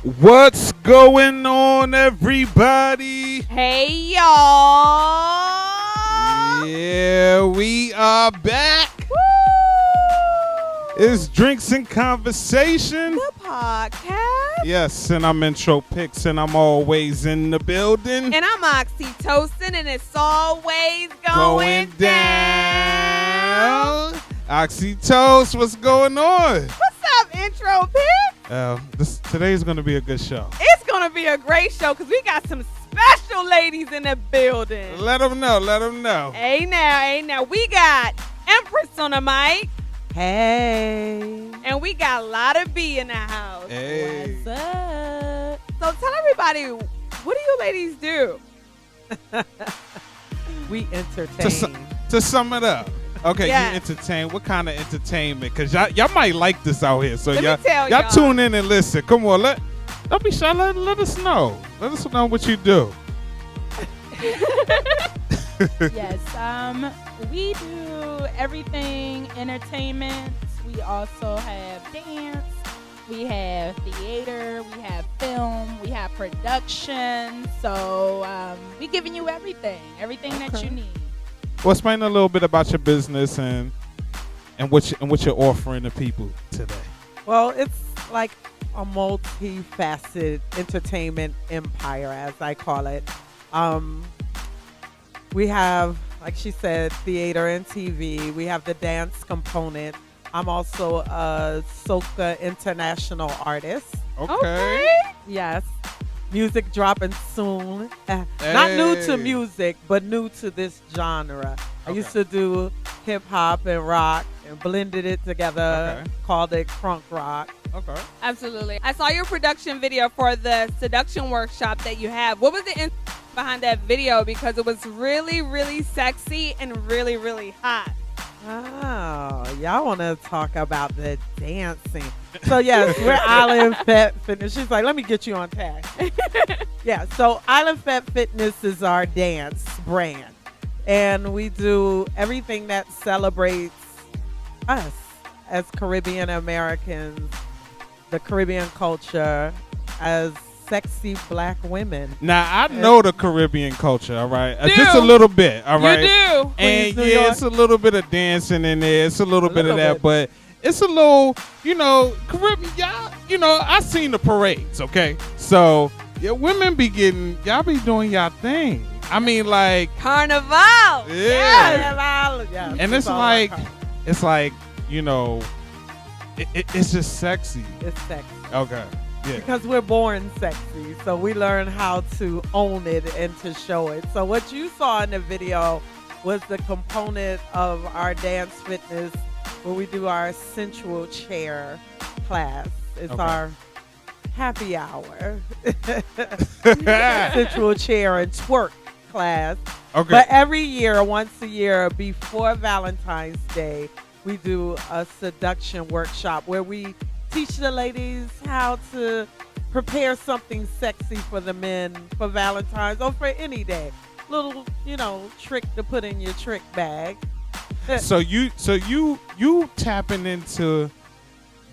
What's going on, everybody? Hey, y'all. Yeah, we are back. Woo! It's Drinks and Conversation. The podcast. Yes, and I'm Intro Picks, and I'm always in the building. And I'm Oxytocin, and it's always going down. Oxytocin, what's going on? What's up, Intro Picks? Today's going to be a good show. It's going to be a great show because we got some special ladies in the building. Let them know. Hey now. We got Empress on the mic. Hey. And we got Lotta B in the house. Hey. What's up? So tell everybody, what do you ladies do? We entertain. To sum it up. Okay, Yeah. You entertain. What kind of entertainment? Because y'all might like this out here. So Let me tell y'all y'all. tune in and listen. Come on, don't be shy. Let us know. Let us know what you do. Yes, we do everything entertainment. We also have dance. We have theater. We have film. We have production. So we giving you everything that you need. Well, explain a little bit about your business and what you're offering to people today. Well, it's like a multifaceted entertainment empire, as I call it. We have, like she said, theater and TV. We have the dance component. I'm also a soca international artist. Okay. Yes. Music dropping soon. Not new to music, but new to this genre. I used to do hip hop and rock and blended it together, called it crunk rock. Okay. Absolutely. I saw your production video for the seduction workshop that you have. What was the behind that video? Because it was really, really sexy and really, really hot. Oh, y'all want to talk about the dancing. So, yes, we're Island Fete Fitness. She's like, let me get you on task. Yeah, so Island Fete Fitness is our dance brand. And we do everything that celebrates us as Caribbean Americans, the Caribbean culture, as sexy black women. Now, I know the Caribbean culture, all right? Do. Just a little bit, all right? You do. And Queens, New York. it's a little bit of dancing in there. It's a little bit of that, bit. but it's a little, Caribbean, y'all, I seen the parades, okay? So, women be y'all be doing y'all thing. I mean, like. Carnival. Yeah. Yes, And it's all like, our it's just sexy. it's sexy. Okay. Yeah. Because we're born sexy, so we learn how to own it and to show it. So what you saw in the video was the component of our dance fitness where we do our sensual chair class. It's our happy hour. Sensual chair and twerk class. Okay. But every year, once a year, before Valentine's Day, we do a seduction workshop where we teach the ladies how to prepare something sexy for the men for Valentine's or for any day. Little, trick to put in your trick bag. So you tapping into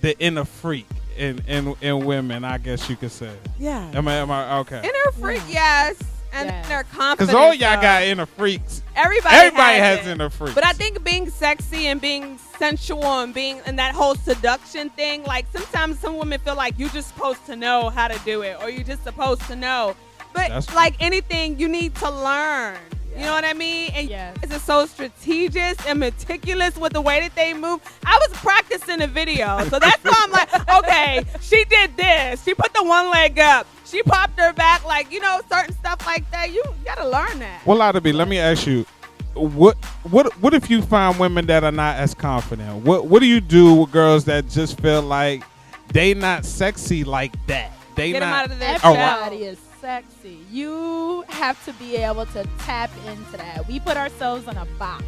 the inner freak in women, I guess you could say. Yeah. Am I okay? Inner freak, yes. And Yes. their confidence. Because all y'all though. got inner freaks. Everybody has it. inner freaks. But I think being sexy and being sensual and being in that whole seduction thing, like sometimes some women feel like you're just supposed to know how to do it or you're just supposed to know. But That's like anything, you need to learn. You know what I mean? And Yes. you guys are so strategic and meticulous with the way that they move. I was practicing the video. So that's why I'm like, okay, she did this. She put the one leg up. She popped her back. Like, certain stuff like that. You got to learn that. Well, Lotta B, let me ask you, what if you find women that are not as confident? What do you do with girls that just feel like they not sexy like that? They Get them not. out of their Everybody shell. is sexy. You have to be able to tap into that. We put ourselves in a box.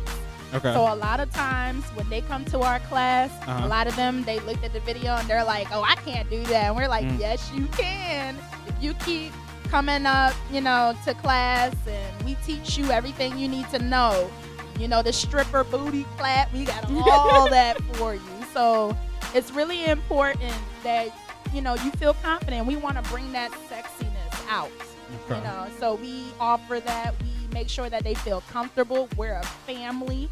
Okay. So a lot of times when they come to our class, Uh-huh. a lot of them, they looked at the video and they're like, oh, I can't do that. And we're like, yes, you can. If you keep coming up, to class and we teach you everything you need to know. The stripper booty clap, we got all that for you. So it's really important that you feel confident. We want to bring that sexiness out. Okay. So we offer that. We make sure that they feel comfortable. We're a family,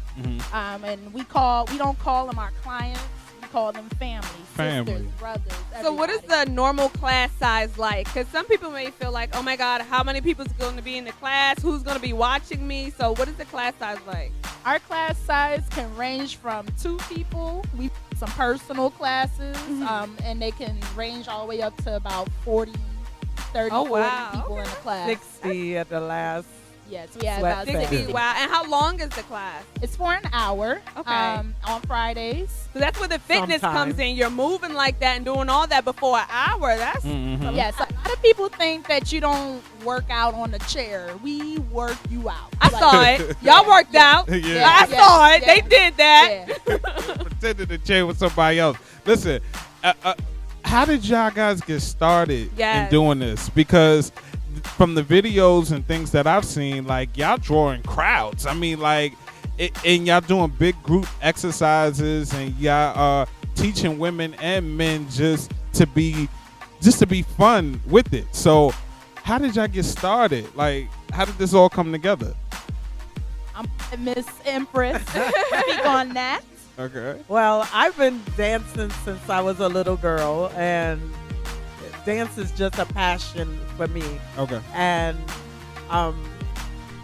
and we don't call them our clients. We call them family, sisters, brothers. Everybody. So what is the normal class size like? Because some people may feel like, oh my God, how many people is going to be in the class? Who's going to be watching me? So what is the class size like? Our class size can range from 2 people. We have some personal classes, and they can range all the way up to about 40, 30, 40 people in the class. 60 at the last. Yes, we have about 60. Wow. And how long is the class? It's for an hour. Okay. On Fridays. So that's where the fitness comes in. You're moving like that and doing all that before an hour. That's Yes, a lot of people think that you don't work out on the chair. We work you out. I saw it. Y'all worked out. Yeah. I saw it. They did that. Pretending to chair with somebody else. Listen, how did y'all guys get started in doing this? Because from the videos and things that I've seen, like, y'all drawing crowds. I mean, like, and y'all doing big group exercises, and y'all teaching women and men just to be fun with it. So how did y'all get started? Like, how did this all come together? I'm Miss Empress. Speak on that. Okay. Well, I've been dancing since I was a little girl, and dance is just a passion for me. Okay. And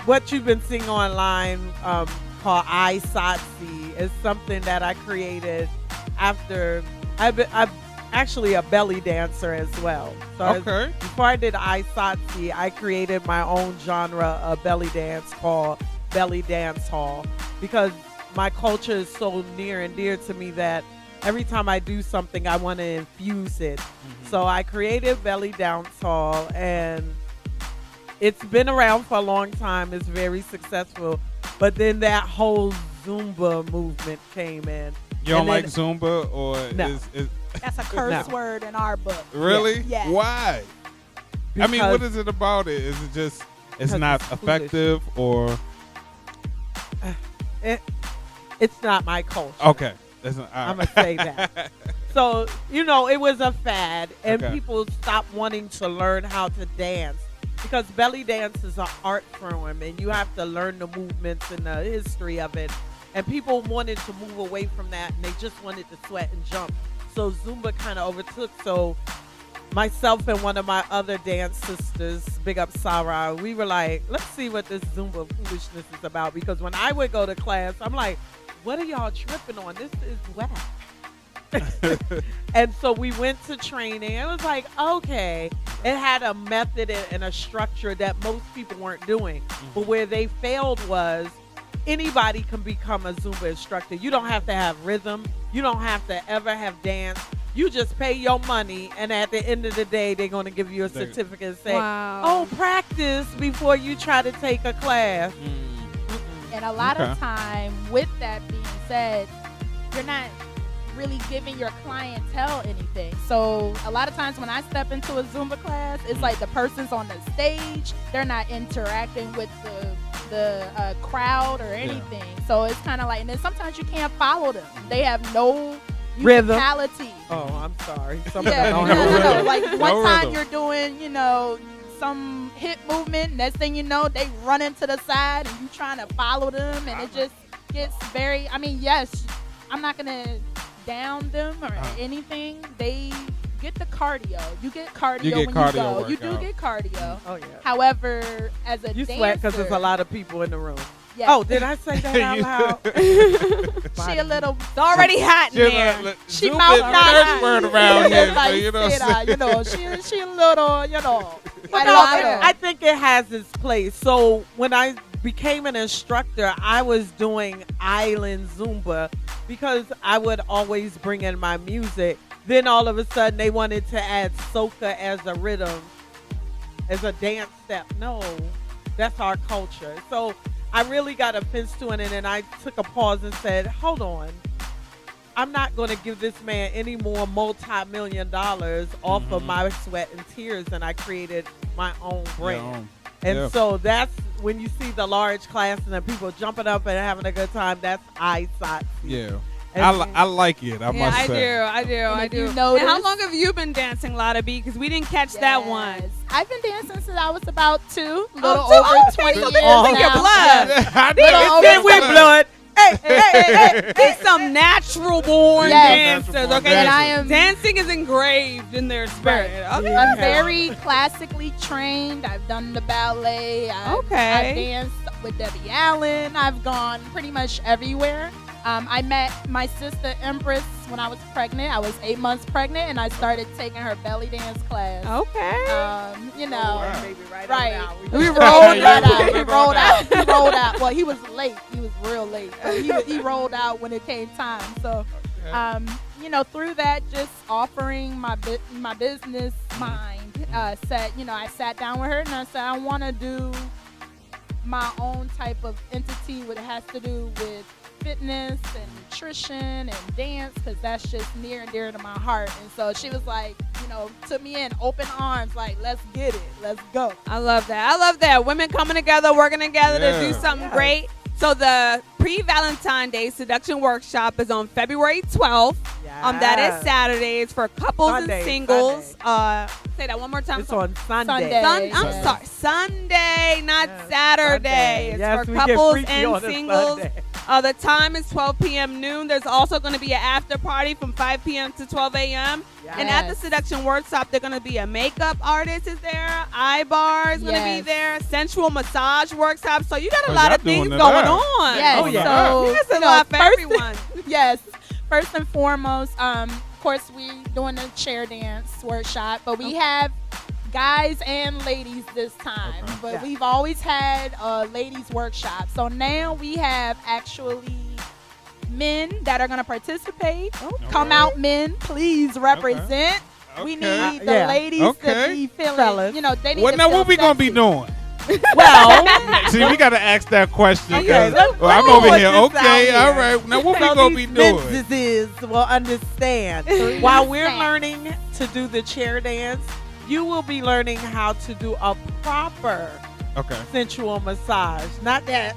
what you've been seeing online called Aisatsi is something that I created after I've actually a belly dancer as well. So before I did Aisatsi, I created my own genre of belly dance called belly dance hall, because my culture is so near and dear to me that every time I do something, I want to infuse it. So I created belly dance hall, and it's been around for a long time. It's very successful. But then that whole Zumba movement came in. You don't like Zumba, or No. is That's a curse word in our book. really? Yeah. Why? I mean, what is it about it? Is it just it's not effective, or it's not my culture. okay? I'm going to say that. So, it was a fad, and people stopped wanting to learn how to dance, because belly dance is an art form, and you have to learn the movements and the history of it. And people wanted to move away from that, and they just wanted to sweat and jump. So Zumba kind of overtook. So myself and one of my other dance sisters, big up Sarah, we were like, let's see what this Zumba foolishness is about. Because when I would go to class, I'm like, what are y'all tripping on? This is whack. And so we went to training. It was like, okay, it had a method and a structure that most people weren't doing. But where they failed was anybody can become a Zumba instructor. You don't have to have rhythm. You don't have to ever have dance. You just pay your money, and at the end of the day, they're going to give you a certificate and say, oh, practice before you try to take a class. And a lot of time, with that being said, you're not really giving your clientele anything. So a lot of times when I step into a Zumba class, it's like the person's on the stage. They're not interacting with the crowd or anything. So it's kind of like, and then sometimes you can't follow them. They have no musicality. Oh, I'm sorry. No. Like one time you're doing, some hip movement, next thing you know, they run into the side and you trying to follow them, and it just gets very, yes, I'm not going to down them or anything. They get the cardio. You get cardio when you go. You do get cardio. Oh, yeah. However, as a dancer, you sweat because there's a lot of people in the room. Yes. Oh, did I say that out loud? She a little. It's already hot in there. She mouth not word around here. She a little, I think it has its place. So when I became an instructor, I was doing island Zumba because I would always bring in my music. Then all of a sudden they wanted to add soca as a rhythm, as a dance step. No, that's our culture. So I really got offense to it, and then I took a pause and said, hold on. I'm not going to give this man any more multi-million dollars off of my sweat and tears, and I created my own brand. And so that's when you see the large class and the people jumping up and having a good time, that's Aisatsi. Yeah. I like it. I must say. I do. You notice, and how long have you been dancing, Lotta B? Because we didn't catch that one. I've been dancing since I was about 2, little over 20 years Think your now. blood. Then we blood. Hey. These some natural born Yes. dancers, okay? And I am dancing is engraved in their spirit. Okay. I'm very classically trained. I've done the ballet. I've danced with Debbie Allen. I've gone pretty much everywhere. I met my sister Empress when I was pregnant. I was 8 months pregnant, and I started taking her belly dance class. Okay. You know, right. We rolled out. He rolled out. Well, he was late. He was real late. But he rolled out when it came time. So, you know, through that, just offering my business mind, I sat down with her and I said, I want to do my own type of entity that has to do with fitness and nutrition and dance, because that's just near and dear to my heart. And so she was like, you know, took me in open arms, like, let's get it, let's go. I love that. Women coming together, working together to do something great. So the pre-Valentine Day seduction workshop is on February 12th. That is Saturday. It's for couples and singles. Say that one more time. It's on Sunday. I'm sorry, Sunday, not Saturday. Sunday. It's for couples and singles. The time is 12 p.m. noon. There's also going to be an after party from 5 p.m. to 12 a.m. And at the seduction workshop, they're going to be a makeup artist is there, eye bar is going to be there, sensual massage workshop. So you got a lot of things going on. Yes. So there's a lot for everyone. Yes. First and foremost, of course, we doing the chair dance workshop, but we have guys and ladies this time. But we've always had a ladies workshop. So now we have actually men that are going to participate. Come out, men. Please represent. We need the ladies to be feeling, you know, they need to feel what we going to be doing? Well, see, we got to ask that question. Okay, I'm over here. Okay, all right. Now, what we going to be doing? Businesses will understand. While we're learning to do the chair dance, you will be learning how to do a proper sensual massage. Not that.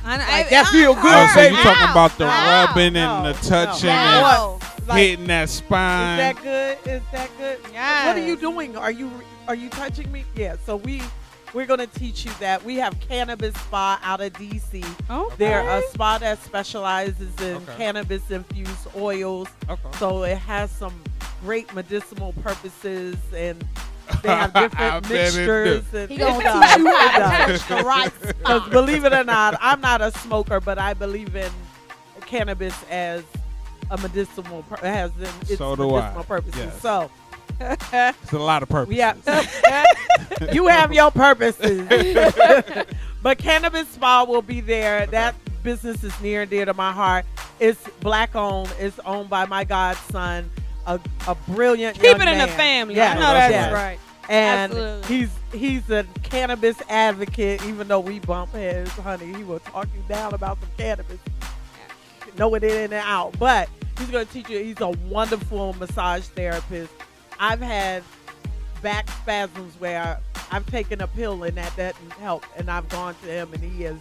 That feel good. Oh, so you talking about the rubbing and the touching and hitting that spine? Is that good? Yeah. What are you doing? Are you touching me? Yeah. So we're going to teach you that. We have Cannabis Spa out of DC. They're a spa that specializes in cannabis-infused oils. So it has some great medicinal purposes, and they have different mixtures. He gonna teach you how to touch the right spot. Because believe it or not, I'm not a smoker, but I believe in cannabis as a medicinal medicinal purposes. Yes. So it's a lot of purposes. You have your purposes. But Cannabis Spa will be there. That business is near and dear to my heart. It's black owned. It's owned by my godson, a brilliant young man. Keep it in the family. Yeah, I know that's right. And absolutely. he's a cannabis advocate. Even though we bump heads, honey, he will talk you down about some cannabis. Know it in and out. But he's going to teach you. He's a wonderful massage therapist. I've had back spasms where I've taken a pill and that doesn't help, and I've gone to him and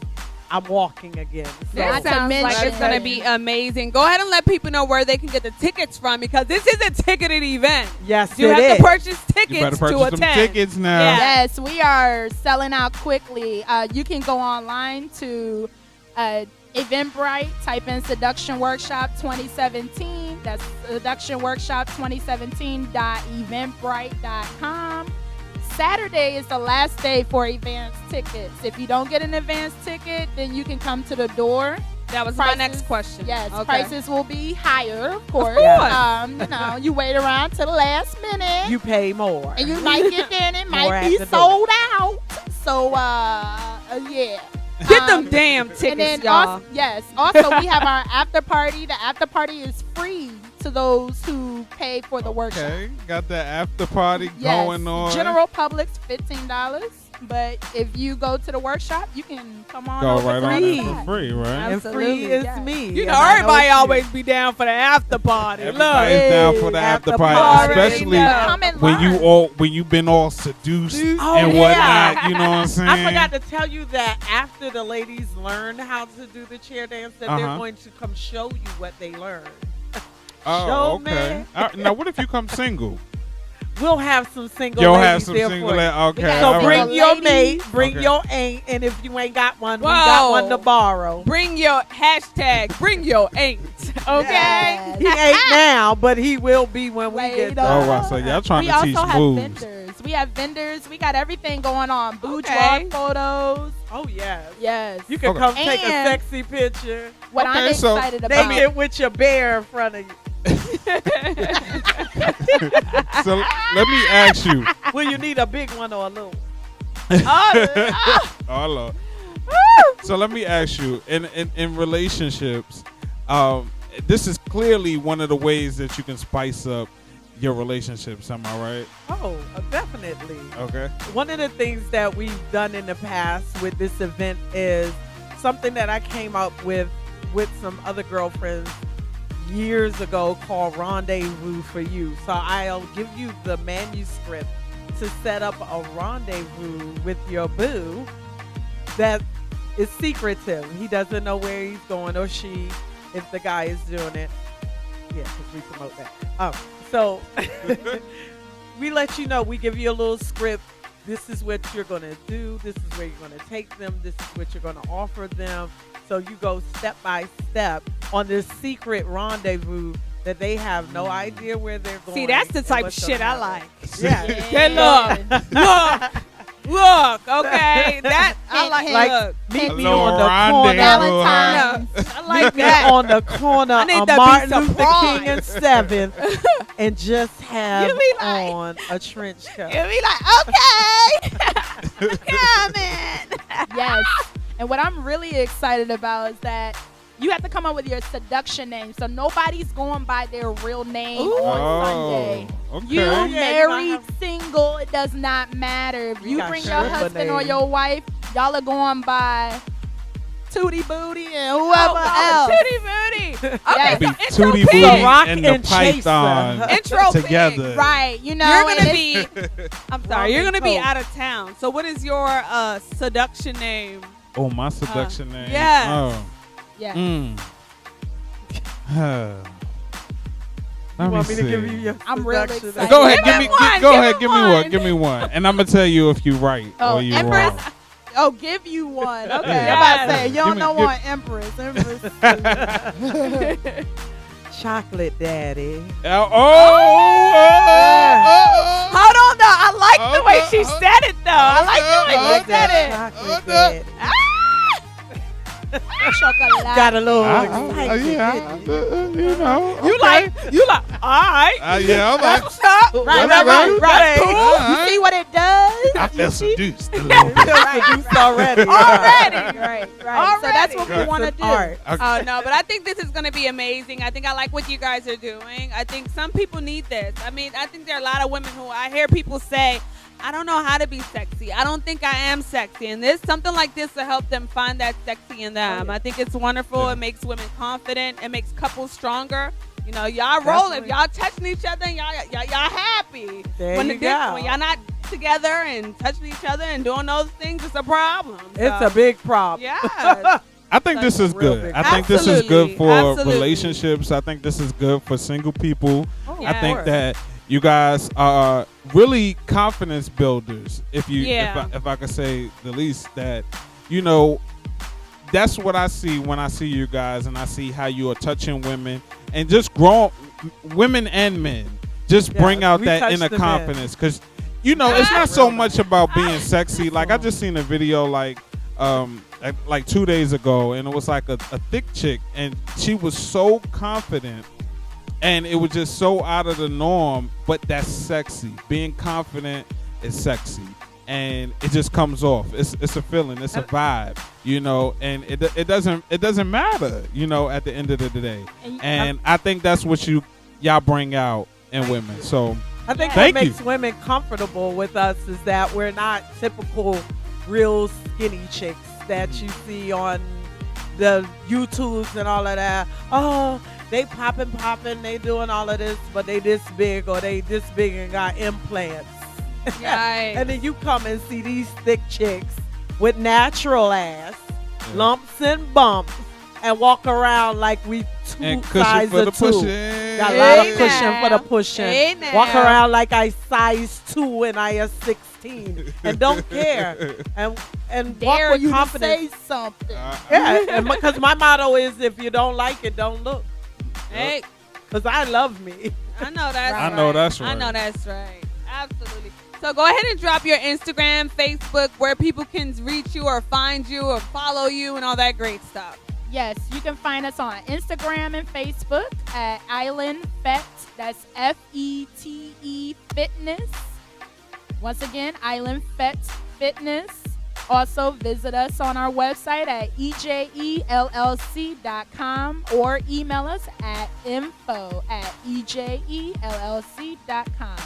I'm walking again. So that sounds like it's going to be amazing. Go ahead and let people know where they can get the tickets from, because this is a ticketed event. Yes, you have to purchase tickets you better purchase to attend. Some tickets now. Yeah. Yes, we are selling out quickly. You can go online to Eventbrite, type in Seduction Workshop 2017. That's Seduction Workshop 2017.eventbrite.com. Saturday is the last day for advance tickets. If you don't get an advance ticket, then you can come to the door. That was my next question. Yes, okay. Prices will be higher, of course. Of course. You wait around to the last minute. You pay more. And you might get there and it might be sold out. So, yeah. Get them damn tickets, and then y'all. Also, we have our after party. The after party is free to those who pay for the workshop. Okay, got the after party going on. General Public's $15. But if you go to the workshop, you can come on Go over right to on the in for side. free, right? And Absolutely, free is yes. me. You and know, I everybody it's you. always be down for the after party. Everybody's Look. down for the after party, party. especially Come and when you've been all seduced Oh, and yeah. whatnot. You know what I'm saying? I forgot to tell you that after the ladies learn how to do the chair dance, that they're going to come show you what they learned. Oh, Show okay. me. Now, what if you come single? We'll have some single You'll ladies have some there single. for you. Okay, got So all single bring right. your ladies. mate, bring Okay. your ain't, and if you ain't got one, we got one to borrow. Bring your hashtag. Bring your ain't. Okay. Yes. He ain't now, but he will be when we get Later. there. Oh, wow. So y'all trying We to teach also have moves. vendors. We have vendors. We got everything going on. Boudoir Okay. photos. Oh, yes. Yes. You can Okay. come take a And- sexy picture. What I'm Okay, so excited about. Naked with your bear in front of you. So let me ask you. Will you need a big one or a little one? Oh, Lord. So let me ask you, in relationships, this is clearly one of the ways that you can spice up your relationships. Am I right? Oh, definitely. Okay. One of the things that we've done in the past with this event is something that I came up with some other girlfriends years ago called Rendezvous for You. So I'll give you the manuscript to set up a rendezvous with your boo that is secretive. He doesn't know where he's going, or she, if the guy is doing it. Yeah, because we promote that. So we let you know. We give you a little script. This is what you're going to do. This is where you're going to take them. This is what you're going to offer them. So you go step by step on this secret rendezvous that they have no idea where they're going. See, that's the and type of what's shit gonna I happen. like. Yeah. Hey, look, okay. That I like. Like, look, meet A me little on the rendezvous. corner. Valentine's. I like Meet me that. on the corner I need of to be Martin Luther surprised. King and 7th and just have You be like- on a trench coat. You'll be like, okay, coming. Yes. And what I'm really excited about is that you have to come up with your seduction name. So nobody's going by their real name on Sunday. Okay. You Yeah, you married, might have- single, it does not matter. If We you got bring your stripper husband or names. your wife, y'all are going by Tootie Booty and whoever else. Tootie Booty. Okay, Yeah. Be so intro Tootie pig. Booty Rock and the and Chaser. Python Intro pig. together. Right, you know. You're and gonna it's- be. I'm sorry. You're gonna be Coke. out of town. So, what is your seduction name? Oh, my seduction name. yes. Oh. Yeah. You Let want me me to give see. you your I'm really seduction excited. Go ahead, Give give me me. one, Go give ahead, me give me one. one. Give me one, and I'm gonna tell you if you right Oh, or you Empress? wrong. Oh, give you one. Okay, Yeah. I'm about to say, you Give don't me- know give- one Empress. Empress. Chocolate Daddy. Hold on, though. I like the way she said it, though. I like the way Like she said it. that Chocolate Daddy. Chocolate. Got a little yeah, excited. didn't you? you know. You like, all right. Yeah, I'm like, What's up? Right, That's right. You see what it does? I feel seduced a little bit. Seduced already. Already. Right. So that's what we Already. want to It's do. an art. Oh no, but I think this is going to be amazing. I think I like what you guys are doing. I think some people need this. I mean, I think there are a lot of women who I hear people say, I don't know how to be sexy. I don't think I am sexy. And this something like this to help them find that sexy in them. I think it's wonderful. Yeah. It makes women confident. It makes couples stronger. You know, y'all rolling. If y'all touching each other, and y'all happy. There when you go. when y'all not together and touching each other and doing those things, it's a problem. It's So, a big problem. yeah. I think this is real good. big I think this is Absolutely. good for Absolutely. relationships. I think this is good for single people. Oh, Yeah. I think that you guys are really confidence builders. If I could say the least, that you know, that's what I see when I see you guys, and I see how you are touching women and just grown women and men. Just Yeah, bring out we that touch inner the men. confidence, because you know it's not so much about being sexy. Like I just seen a video like 2 days ago, and it was like a thick chick, and she was so confident. And it was just so out of the norm, but that's sexy. Being confident is sexy, and it just comes off. It's a feeling, it's a vibe, you know. And it doesn't matter, you know, at the end of the day. And I think that's what y'all bring out in women. So I think Thank what you. makes women comfortable with us is that we're not typical real skinny chicks that you see on the YouTubes and all of that. Oh, they popping, they doing all of this, but they this big or they this big and got implants. Yikes. And then you come and see these thick chicks with natural ass, lumps and bumps, and walk around like we And two cushion size for the of two. pushing. Got a lot of Hey cushion now. for the pushing. Hey now. Walk around like I size 2 and I is 16 and don't care. And walk Dare with you to confidence. say something. Yeah, and because my motto is if you don't like it, don't look. Hey, Because I love me. I know that's I right. know that's I right. know that's right. Absolutely. So go ahead and drop your Instagram, Facebook, where people can reach you or find you or follow you and all that great stuff. Yes, you can find us on Instagram and Facebook at Island Fete. That's Fete Fitness. Once again, Island Fete Fitness. Also, visit us on our website at ejellc.com or email us at info@ejellc.com.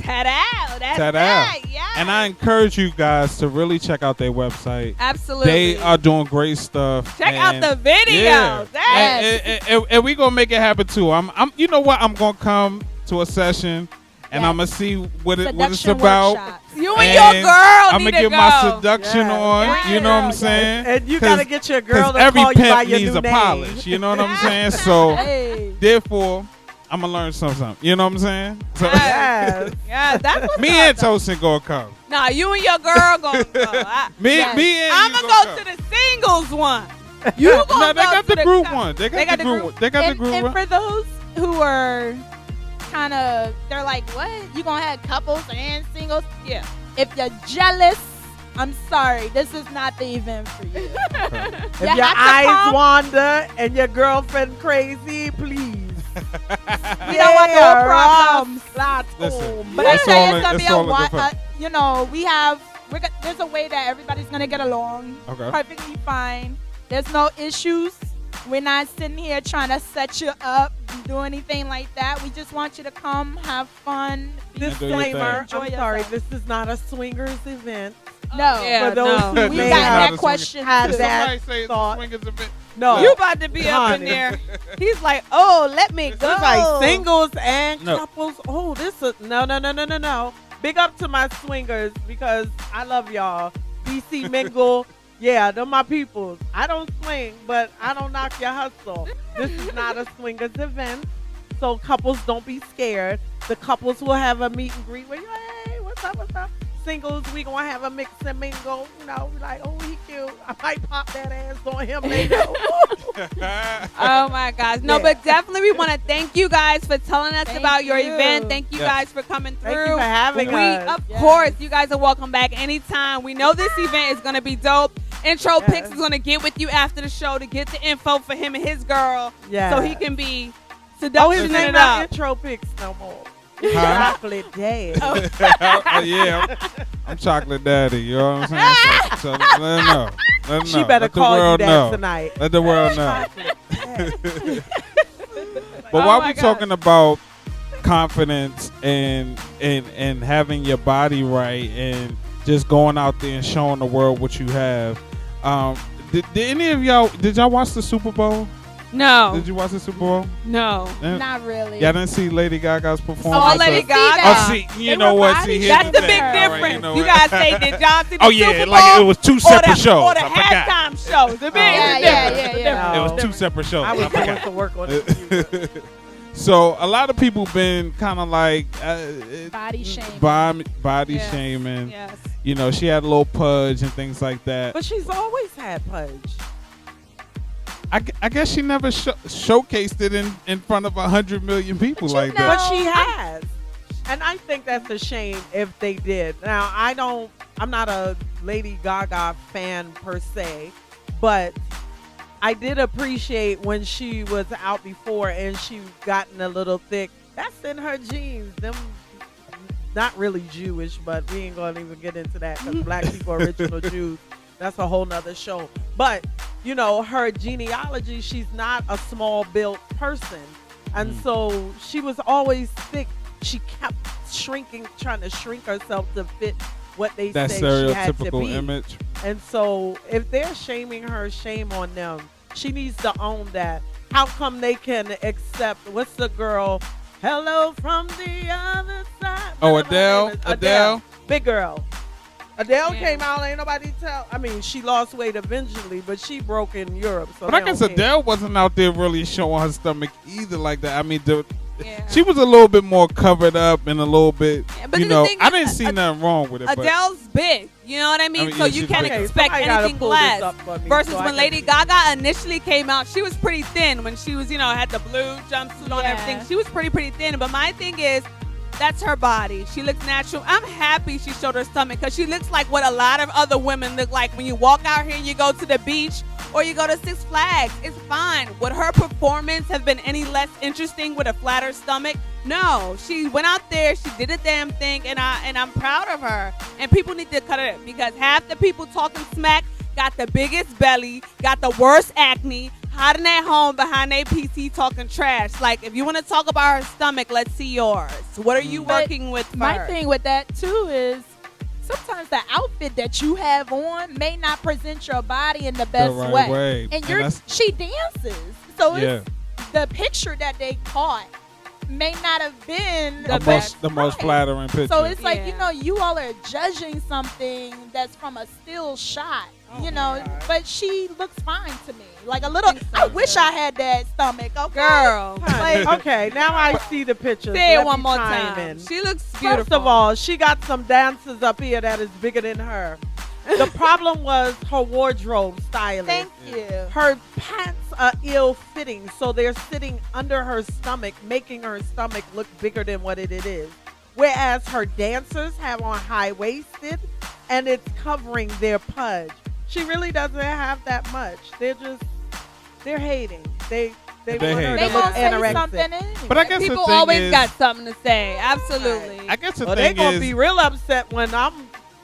Ta-da! That's Ta-da. that. Yeah. And I encourage you guys to really check out their website. Absolutely. They are doing great stuff. Check out and- the videos. Yeah. Yes. And we gonna make it happen too. I'm you know what? I'm gonna come to a session and Yes. I'm gonna see what it's Seduction about. workshops. You and your girl I'm need gonna to get my go. seduction Yeah. on. Yeah. You know what I'm Yes. saying? And you 'Cause- got to get your girl 'cause to every call you by pimp your needs new a name. polish. You know what I'm saying? So Hey. therefore, I'm gonna learn something. You know what I'm saying? So Yes. Yeah, that's what's me up, and though. Tosin gonna come. Nah, you and your girl gonna go. Me Yes. and I'm you gonna go to the singles one. You No, gonna they go got to the group co- one. They got the group- group. They got the group And one. for those who are kind of, they're like, what? You gonna have couples and singles? Yeah. If you're jealous, I'm sorry. This is not the event for you. If You your have to eyes come. wander and your girlfriend crazy, please. We don't want no problems. Listen, But I it's say all it's gonna it's be a all in while. good fun. You know, there's a way that everybody's gonna get along. Okay. Perfectly fine. There's no issues. We're not sitting here trying to set you up, do anything like that. We just want you to come, have fun. Disclaimer, Enjoy I'm sorry, yourself. this is not a swingers event. No, Yeah, For those no. who This we may is got not have that a swing- question. had too. that Somebody say it's a thought. swingers event. No. You about to be up in Honey. there. He's like, oh, let me It's go. like singles and No. couples. Oh, this is no. Big up to my swingers because I love y'all. BC Mingle. Yeah, they're my peoples. I don't swing, but I don't knock your hustle. This is not a swingers event. So couples, don't be scared. The couples will have a meet and greet where you, hey, what's up? Singles, we gonna have a mix and mingle. You know, like, oh, he cute. I might pop that ass on him later. Oh my gosh. No, Yeah. but definitely we want to thank you guys for telling us Thank about your you. event. Thank you Yes. guys for coming through. Thank you for having us. Of Yes. course, you guys are welcome back anytime. We know this event is going to be dope. Intro Yes. Pics is going to get with you after the show to get the info for him and his girl Yeah. so he can be Oh, seducing his it name not up. intro pics no more. Huh? Chocolate Dad. Yeah, I'm chocolate daddy. You know what I'm saying? So let her know. Let her know. She better Let the call you world that know. tonight. Let the world know. Chocolate Dad. But Oh while my we're gosh. talking about confidence and having your body right and just going out there and showing the world what you have, did any of y'all watch the Super Bowl? No. Did you watch the Super Bowl? No. Not really. Yeah, I didn't see Lady Gaga's performance. Oh, Lady see Gaga. that. Oh, see, you They know were what? body See, here's That's the thing. big All right, difference. know You what? guys say, did y'all see the Oh Super yeah, Bowl? like it was two separate or shows. the I forgot. halftime shows. The big Yeah, difference. yeah. It was No. two separate shows. I was I doing forgot. some work on it. So a lot of people been kind of like Body shaming. body Yes. shaming. Yes. You know, she had a little pudge and things like that. But she's always had pudge. I guess she never showcased it in front of 100 million people But you like know- that. But she has. And I think that's a shame if they did. Now, I'm not a Lady Gaga fan per se, but I did appreciate when she was out before and she gotten a little thick. That's in her genes. Them, not really Jewish, but we ain't gonna even get into that because black people are original Jews. That's a whole nother show. But, you know, her genealogy, she's not a small built person. And so she was always thick. She kept trying to shrink herself to fit what they That say she had to stereotypical be. image. And so if they're shaming her, shame on them. She needs to own that. How come they can accept, what's the girl, hello from the other side? Oh, Adele? Adele? Big girl. Adele came out, ain't nobody tell. I mean, she lost weight eventually, but she broke in Europe. So but I guess Adele wasn't out there really showing her stomach either like that. I mean, she was a little bit more covered up and a little bit, you know. I didn't see nothing wrong with it. Adele's big, you know what I mean? So you can't expect anything less. Versus when Lady Gaga initially came out, she was pretty thin when she was, you know, had the blue jumpsuit on and everything. She was pretty thin. But my thing is, that's her body. She looks natural. I'm happy she showed her stomach because she looks like what a lot of other women look like when you walk out here and you go to the beach or you go to Six Flags. It's fine. Would her performance have been any less interesting with a flatter stomach? No. She went out there. She did a damn thing, and I'm proud of her. And people need to cut it because half the people talking smack got the biggest belly, got the worst acne, hiding at home behind their PC talking trash. Like, if you want to talk about her stomach, let's see yours. What are you working with first? My thing with that, too, is sometimes the outfit that you have on may not present your body in the best way. And she dances. So it's the picture that they caught may not have been the most flattering picture. So it's like, you know, you all are judging something that's from a still shot. You know, but she looks fine to me. Like a little. I wish I had that stomach. Okay, girl. Like, okay, now I see the picture. Say it one more time. She looks beautiful. First of all, she got some dancers up here that is bigger than her. The problem was her wardrobe styling. Thank you. Her pants are ill-fitting, so they're sitting under her stomach, making her stomach look bigger than what it is. Whereas her dancers have on high-waisted, and it's covering their pudge. She really doesn't have that much. They're hating. They want her to look anorexic. Anyway. But I guess people the thing always is, got something to say. Absolutely. I guess the they're thing gonna is, be real upset when I'm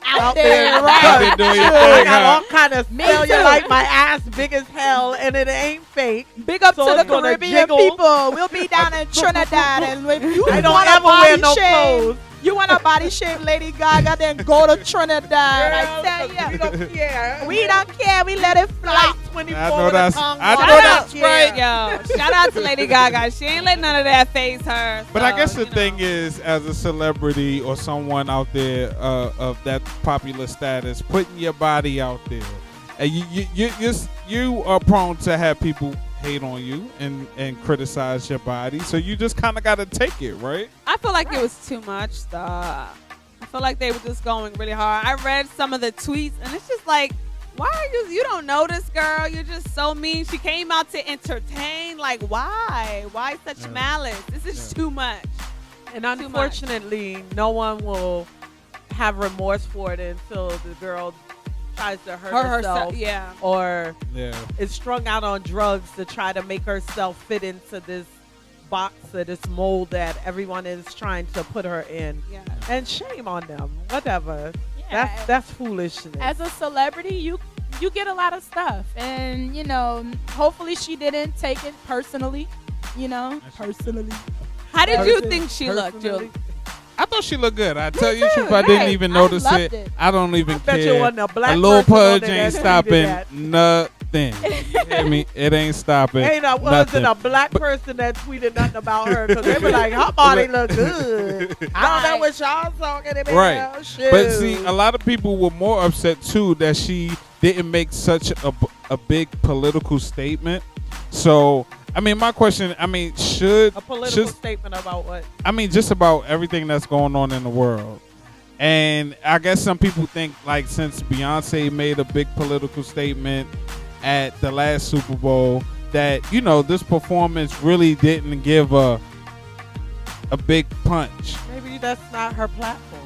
out there, right? doing your I thing, got huh? all kind of cellulite, my ass big as hell, and it ain't fake. Big up So to the it's gonna Caribbean jiggle. people. We'll be down in Trinidad, and if you I don't want ever a body wear no shave, clothes. you want a body shape Lady Gaga, then go to Trinidad. I tell We you. don't care. We don't care. We let it fly. 24 I know with that's- a tongue I on. know Shout that's out, right, yo. Shout out to Lady Gaga. She ain't let none of that phase her. But so, I guess the you know. thing is, as a celebrity or someone out there of that popular status, putting your body out there, and you are prone to have people hate on you and criticize your body. So you just kind of got to take it, right? I feel like it was too much stuff. I feel like they were just going really hard. I read some of the tweets, and it's just like, why are you don't know this girl? You're just so mean. She came out to entertain. Like, why? Why such malice? This is too much. And unfortunately, no one will have remorse for it until the girl tries to hurt herself. Yeah. Or is strung out on drugs to try to make herself fit into this box or this mold that everyone is trying to put her in. Yeah. And shame on them. Whatever. Yeah. That's foolishness. As a celebrity, you get a lot of stuff, and you know, hopefully she didn't take it personally. You know, personally. How did you think she looked, Julie? I thought she looked good. I tell you the truth, I didn't even notice it. I don't even I bet you care. wasn't a black little person on pudge there ain't that stopping tweeted nothing. I mean, it ain't stopping. Wasn't a black person that tweeted nothing about her because they were like, her body look good. I don't know what y'all talking about. Right. Shoot. But see, a lot of people were more upset too that she didn't make such a big political statement. So, I mean, my question, should a political statement about what? I mean, just about everything that's going on in the world. And I guess some people think, like, since Beyonce made a big political statement at the last Super Bowl, that, you know, this performance really didn't give a big punch. Maybe that's not her platform.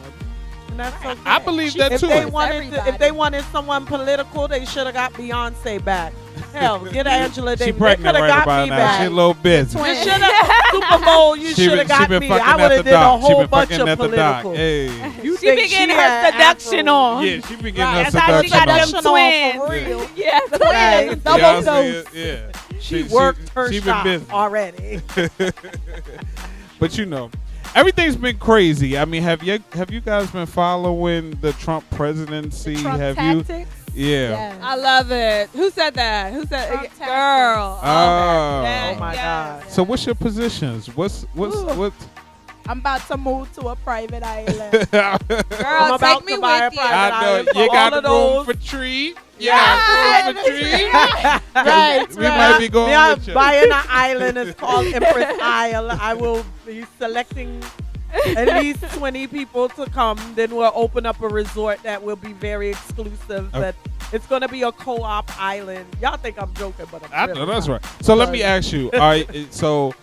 And that's okay. I believe that too. If they wanted someone political, they should have got Beyonce back. Hell, get Angela Davis. She pregnant right about now. She a little busy. You should have Super Bowl. You should have got me. I would have did a whole bunch of political. Hey. She be getting her seduction on. Yeah, she be getting her That's how she got them seduction twins. For real. Yeah, twins. Double dose. Yeah. She worked her she been shot busy. already. But you know, everything's been crazy. I mean, have you guys been following the Trump presidency? The Trump have tactics? you? Yeah. Yes. I love it. Who said that? Who said Trump it? Girl. Oh. Oh my God. So what's your positions? What's I'm about to move to a private island. Girl, I'm about take me to buy a with you. private I know island for you all got of room those. for tree. Yeah. room for tree. Right, We might be going Yeah, with you. buying an island. It's called Empress Isle. I will be selecting at least 20 people to come. Then we'll open up a resort that will be very exclusive. But it's going to be a co-op island. Y'all think I'm joking, but I really know that's not. right. So let me ask you. All right. So,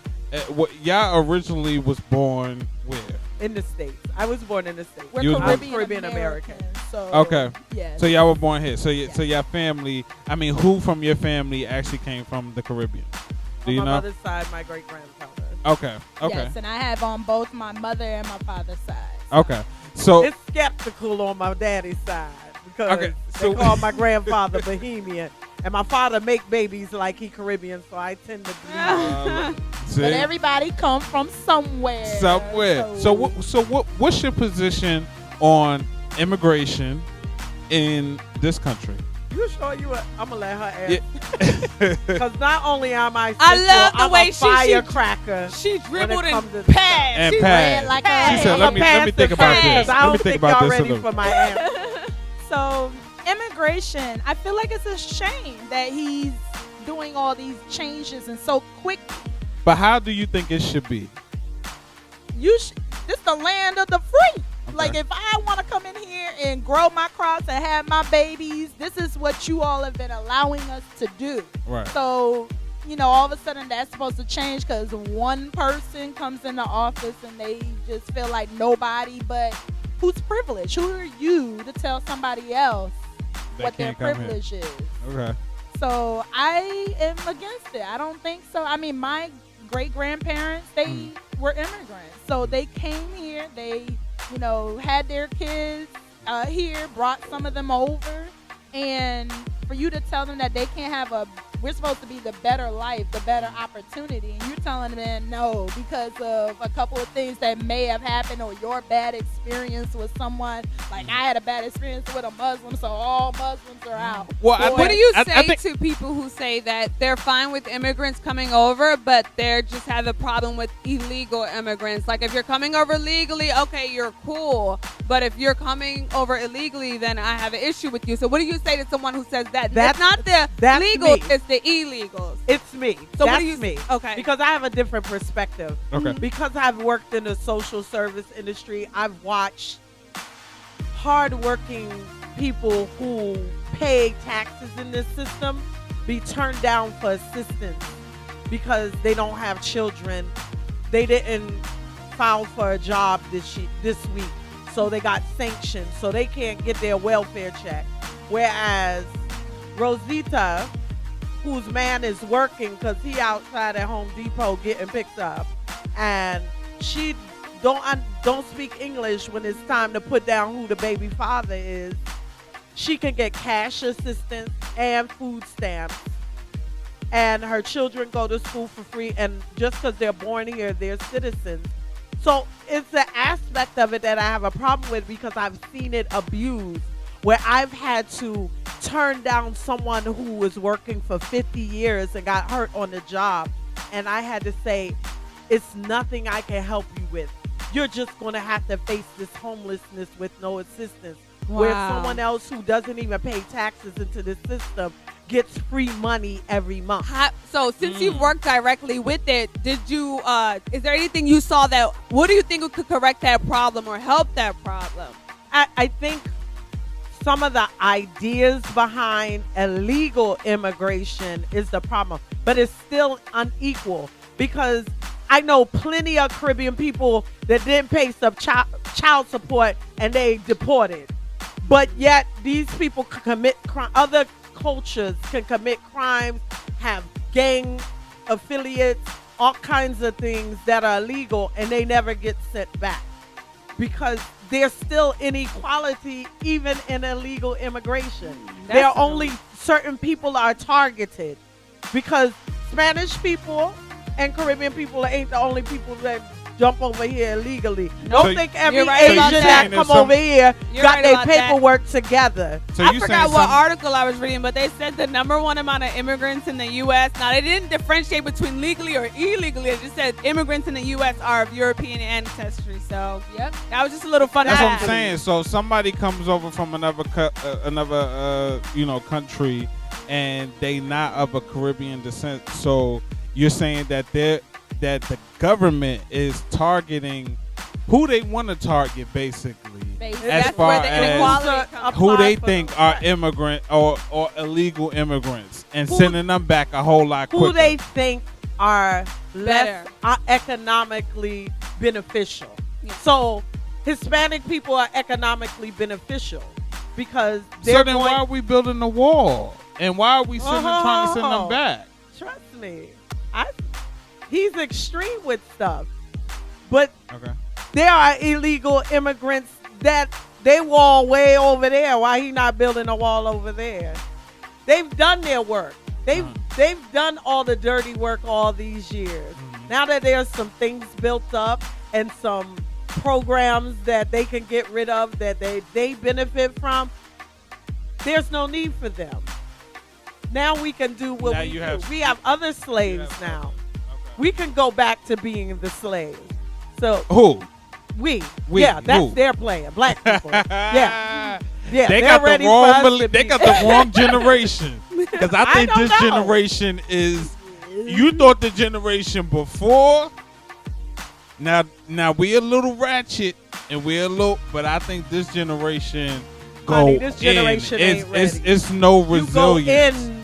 what y'all originally was born where? In the States. I was born in the States. We're You was born- Caribbean American. So Okay. Yeah. So y'all were born here. So so your family. I mean, who from your family actually came from the Caribbean? Do On you my know? mother's side, my great-grandfather. Okay. Okay. Yes, and I have on both my mother and my father's side. Okay. So It's skeptical on my daddy's side because Okay, so- they call my grandfather Bohemian. And my father make babies like he Caribbean, so I tend to believe. see? But everybody come from somewhere. Somewhere. So what's your position on immigration in this country? You sure you? I'm gonna let her answer. Yeah. Because not only am I, I sensual, love the I'm way a firecracker. She dribbled comes and to passed. And She passed. ran like She a- said, I'm "Let a me think about passive this. fan. I Let me don't think think about y'all this a ready little." for my answer. So immigration, I feel like it's a shame that he's doing all these changes and so quickly. But how do you think it should be? This the land of the free. Okay. Like if I want to come in here and grow my crops and have my babies, this is what you all have been allowing us to do. Right. So, all of a sudden that's supposed to change because one person comes in the office and they just feel like nobody, but who's privileged? Who are you to tell somebody else They what their can't come here. privilege is? Okay. So I am against it. I don't think so. I mean, my great-grandparents, they were immigrants. So they came here. They, had their kids here, brought some of them over. And for you to tell them that they can't have we're supposed to be the better life, the better opportunity. And you're telling them no because of a couple of things that may have happened or your bad experience with someone. Like I had a bad experience with a Muslim, so all Muslims are out. Well, What do you I say think- to people who say that they're fine with immigrants coming over, but they're just have a problem with illegal immigrants? Like if you're coming over legally, okay, you're cool. But if you're coming over illegally, then I have an issue with you. So what do you say to someone who says that? That's not the that's legal, me. it's the illegals. It's me. So That's what do you me. Okay. Because I have a different perspective. Okay. Because I've worked in the social service industry, I've watched hardworking people who pay taxes in this system be turned down for assistance because they don't have children. They didn't file for a job this week, so they got sanctioned, so they can't get their welfare check. Whereas Rosita, whose man is working because he outside at Home Depot getting picked up, and she don't speak English when it's time to put down who the baby father is, she can get cash assistance and food stamps, and her children go to school for free, and just because they're born here, they're citizens. So it's the aspect of it that I have a problem with because I've seen it abused, where I've had to turn down someone who was working for 50 years and got hurt on the job, and I had to say, it's nothing I can help you with. You're just going to have to face this homelessness with no assistance. Where someone else who doesn't even pay taxes into the system gets free money every month. So since you've worked directly with it, did you? Is there anything you saw that? What do you think could correct that problem or help that problem? I think some of the ideas behind illegal immigration is the problem, but it's still unequal because I know plenty of Caribbean people that didn't pay some child support and they deported. But yet these people can commit crime. Other cultures can commit crimes, have gang affiliates, all kinds of things that are illegal, and they never get sent back because there's still inequality even in illegal immigration. There are only certain people are targeted because Spanish people and Caribbean people ain't the only people that jump over here illegally. Nope. Don't think every right Asian that come over here got their paperwork together. So I forgot what article I was reading, but they said the #1 amount of immigrants in the U.S. Now, they didn't differentiate between legally or illegally. It just said immigrants in the U.S. are of European ancestry. So, yep, that was just a little fun. That's what I'm saying. So somebody comes over from another country, and they not of a Caribbean descent. So you're saying that the government is targeting who they want to target, basically, as far as who they think are immigrant or illegal immigrants, and sending them back a whole lot quicker. Who they think are less economically beneficial. Yeah. So Hispanic people are economically beneficial because they're so then why are we building the wall? And why are we trying to send them back? Trust me. He's extreme with stuff. But there are illegal immigrants that they wall way over there. Why he not building a wall over there? They've done their work. They've done all the dirty work all these years. Now that there's some things built up and some programs that they can get rid of that they benefit from, there's no need for them. Now we can do what we do. We have other slaves now. We can go back to being the slaves. So who? We. Yeah, that's their plan. Black people. Yeah. They got the wrong. They got the wrong generation. Because I think this generation is. You thought the generation before. Now we a little ratchet and we're a little, but I think this generation this generation ain't ready. It's no resilience. You go in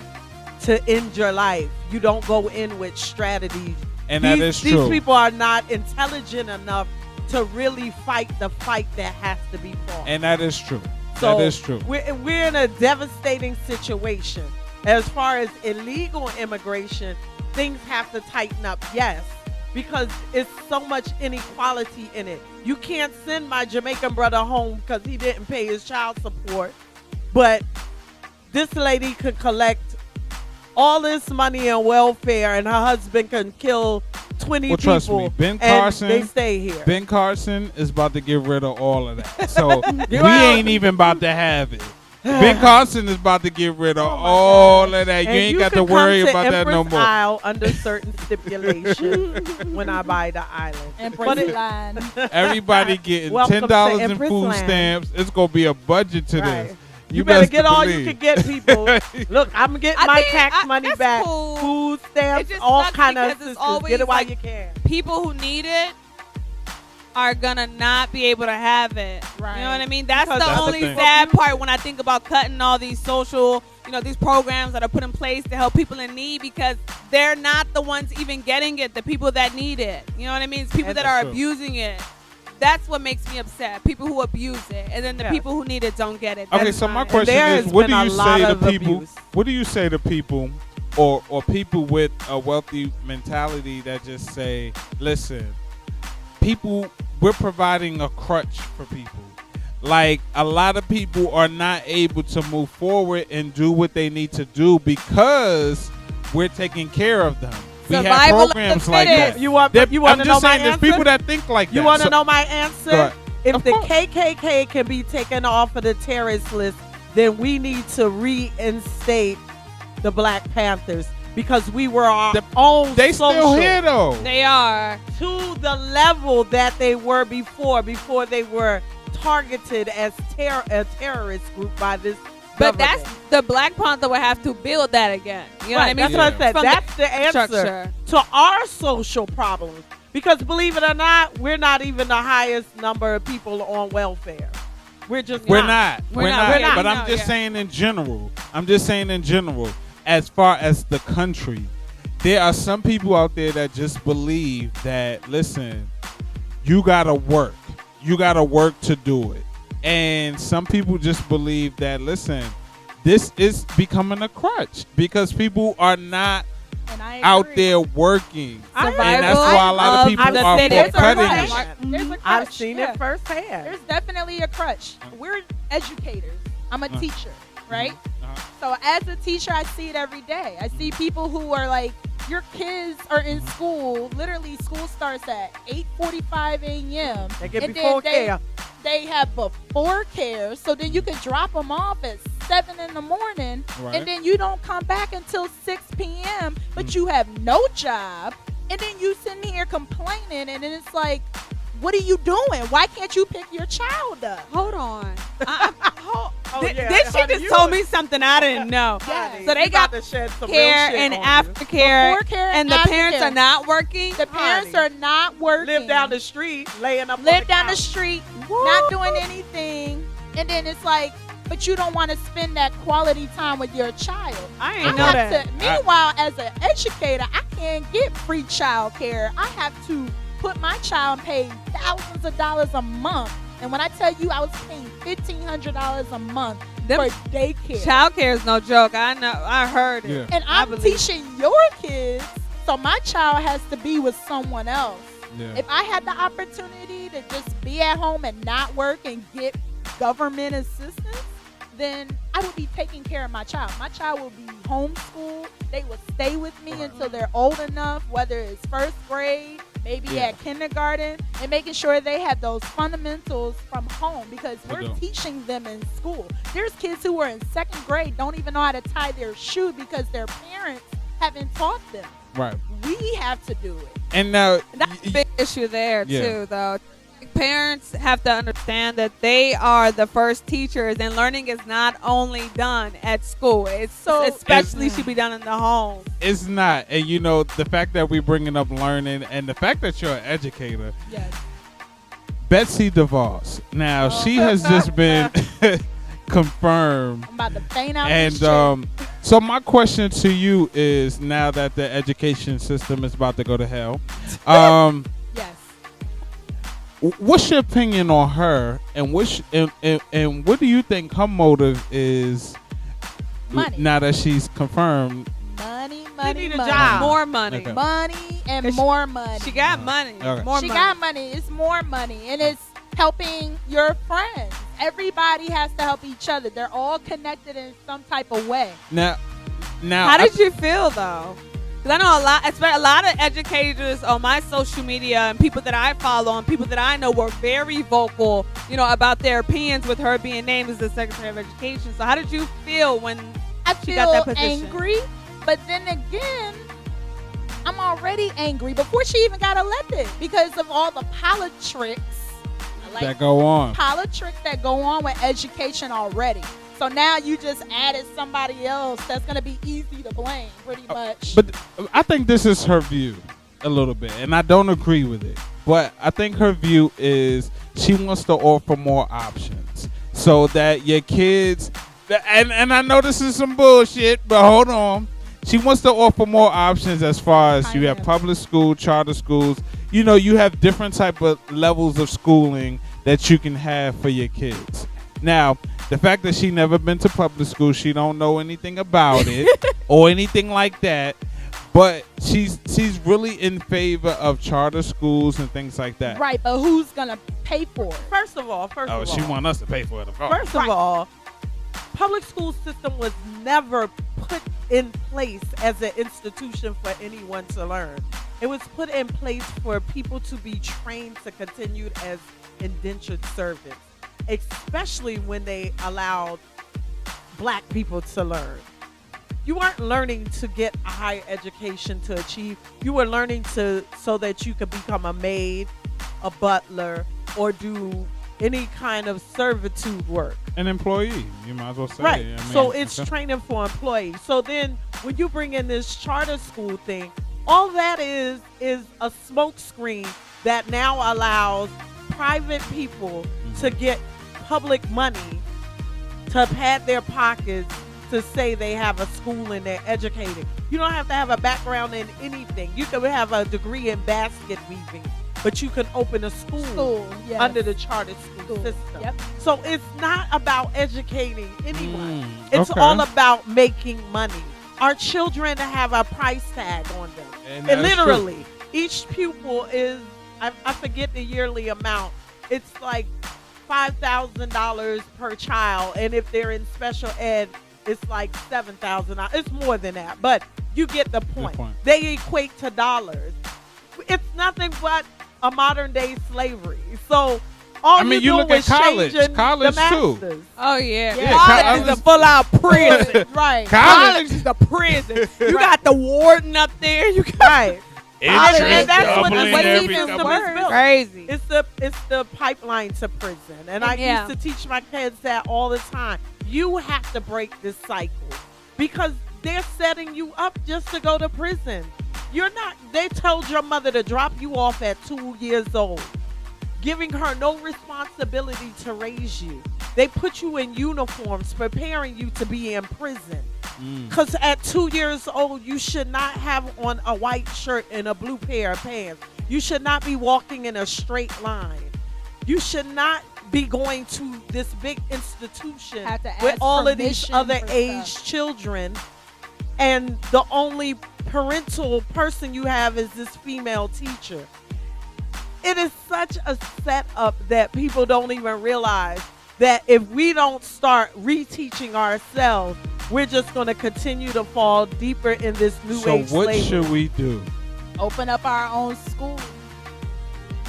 to end your life. You don't go in with strategies. And that is true. These people are not intelligent enough to really fight the fight that has to be fought. And that is true. So that is true. We're in a devastating situation. As far as illegal immigration, things have to tighten up, yes, because it's so much inequality in it. You can't send my Jamaican brother home because he didn't pay his child support, but this lady could collect all this money in welfare and her husband can kill 20 people. Trust me, Ben Carson, they stay here. Ben Carson is about to get rid of all of that. So we ain't even about to have it. Ben Carson is about to get rid of all of that. You ain't got to worry about that no more. Isle under certain stipulations when I buy the island. Empress line. Everybody getting $10 in food stamps. It's gonna be a budget to this. You better get all you can get, people. Look, I'm getting my tax money back. Cool. Food stamps, all kind of assistance. Get it while you can. People who need it are gonna not be able to have it. Right. You know what I mean? That's the only sad part when I think about cutting all these social, these programs that are put in place to help people in need, because they're not the ones even getting it. The people that need it. You know what I mean? It's people that are abusing it. That's what makes me upset. People who abuse it, and then the people who need it don't get it. Okay, so my question is, what do you say to people? What do you say to people, or people with a wealthy mentality that just say, "Listen, people, we're providing a crutch for people. Like, a lot of people are not able to move forward and do what they need to do because we're taking care of them." We have programs like that. You want to know my answer? There's people that think like that. You want to know my answer? If the KKK can be taken off of the terrorist list, then we need to reinstate the Black Panthers, because we were our own They social. Still here, though. They are. To the level that they were before they were targeted as a terrorist group by this But that's the Black Panther would have to build that again. You know what I mean? That's what I said. That's the answer to our social problems. Because believe it or not, we're not even the highest number of people on welfare. We're not. But I'm just saying in general. As far as the country, there are some people out there that just believe that, listen, you gotta work. You gotta work to do it. And some people just believe that, listen, this is becoming a crutch because people are not out there working. And that's why a lot of people are cutting it. I've seen it firsthand. There's definitely a crutch. We're educators. I'm a teacher, right? So as a teacher, I see it every day. I see people who are like your kids are in school. Literally, school starts at 8:45 a.m. They get before care. They have before care, so then you can drop them off at 7 in the morning, and then you don't come back until 6 p.m. But you have no job, and then you sitting here complaining, and then it's like, what are you doing? Why can't you pick your child up? Hold on. This she just told me something I didn't know. Yeah. So they got care and aftercare, and the parents are not working. The parents are not working. Live down the street, laying up. Live down the street, not doing anything, and then it's like, but you don't want to spend that quality time with your child. I ain't know that. Meanwhile, as an educator, I can't get free child care. I have to put my child and pay thousands of dollars a month. And when I tell you I was paying $1,500 a month for daycare. Child care is no joke. I know. I heard it. Yeah. And I'm teaching your kids, so my child has to be with someone else. Yeah. If I had the opportunity to just be at home and not work and get government assistance, then I would be taking care of my child. My child will be homeschooled. They will stay with me until they're old enough, whether it's first grade, maybe at kindergarten, and making sure they have those fundamentals from home, because we're teaching them in school. There's kids who are in second grade don't even know how to tie their shoe because their parents haven't taught them. Right. We have to do it. And now that's a big issue there too, though. Parents have to understand that they are the first teachers, and learning is not only done at school. It's especially should be done in the home. It's not. And you know, the fact that we're bringing up learning and the fact that you're an educator. Yes. Betsy DeVos. Now, she has just been confirmed. I'm about to faint out. And so my question to you is, now that the education system is about to go to hell, yes. What's your opinion on her, and and what do you think her motive is? Money. Now that she's confirmed. Money, need a job. More money. Okay. Money and more money. She got money. Okay. More She money. got money. It's more money, and it's helping your friends. Everybody has to help each other. They're all connected in some type of way. Now, how did you feel though? Because I know a lot of educators on my social media and people that I follow and people that I know were very vocal, you know, about their opinions with her being named as the Secretary of Education. So how did you feel when she got that position? Angry, but then again, I'm already angry before she even got elected because of all the politics that go on. Politics that go on with education already. So now you just added somebody else that's going to be easy to blame, pretty much. But I think this is her view a little bit, and I don't agree with it. But I think her view is she wants to offer more options so that your kids, and I know this is some bullshit, but hold on. She wants to offer more options as far as you have public school, charter schools. You know, you have different type of levels of schooling that you can have for your kids. Now, the fact that she never been to public school, she don't know anything about it or anything like that. But she's really in favor of charter schools and things like that. Right, but who's gonna pay for it? First of all, she want us to pay for it. First of all, public school system was never put in place as an institution for anyone to learn. It was put in place for people to be trained to continue as indentured servants, especially when they allowed black people to learn. You weren't learning to get a higher education to achieve. You were learning so that you could become a maid, a butler, or do any kind of servitude work. An employee, you might as well say. Right. I mean, so it's training for employees. So then when you bring in this charter school thing, all that is a smoke screen that now allows private people to get public money to pad their pockets to say they have a school and they're educated. You don't have to have a background in anything. You can have a degree in basket weaving, but you can open a school yes. under the charter school system. Yep. So it's not about educating anyone. It's all about making money. Our children have a price tag on them. And literally, each pupil is, I forget the yearly amount. It's like $5,000 per child. And if they're in special ed, it's like $7,000. It's more than that, but you get the point. They equate to dollars. It's nothing but a modern day slavery. So all you look at college too. Oh yeah. College is a full out prison. Right. College is a prison. You got the warden up there. You got right. And that's what the every system couple- is built. crazy. It's the pipeline to prison, and I used to teach my kids that all the time. You have to break this cycle because they're setting you up just to go to prison. You're not. They told your mother to drop you off at 2 years old, giving her no responsibility to raise you. They put you in uniforms, preparing you to be in prison. Because at 2 years old, you should not have on a white shirt and a blue pair of pants. You should not be walking in a straight line. You should not be going to this big institution with all of these other age children. And the only parental person you have is this female teacher. It is such a setup that people don't even realize that if we don't start reteaching ourselves, we're just going to continue to fall deeper in this new age slavery. So what should we do? Open up our own school.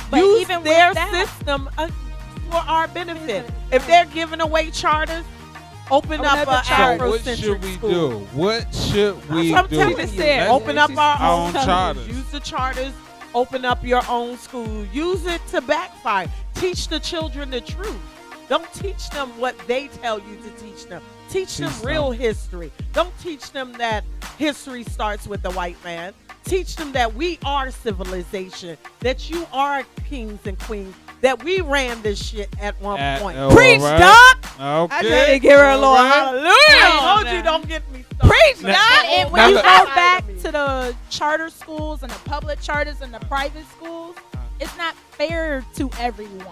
But use even their with that, system for our benefit. If they're giving away charters, open up an Afrocentric school. What should we I'm do? telling you, open up our own charters. Use the charters. Open up your own school. Use it to backfire. Teach the children the truth. Don't teach them what they tell you to teach them. Teach them real history. Don't teach them that history starts with the white man. Teach them that we are civilization, that you are kings and queens, that we ran this shit at one point. Preach, Doc! Okay. I had to give her a little hallelujah. I told you don't get me started. Preach, Doc! and when you go back to the charter schools and the public charters and the private schools, it's not fair to everyone.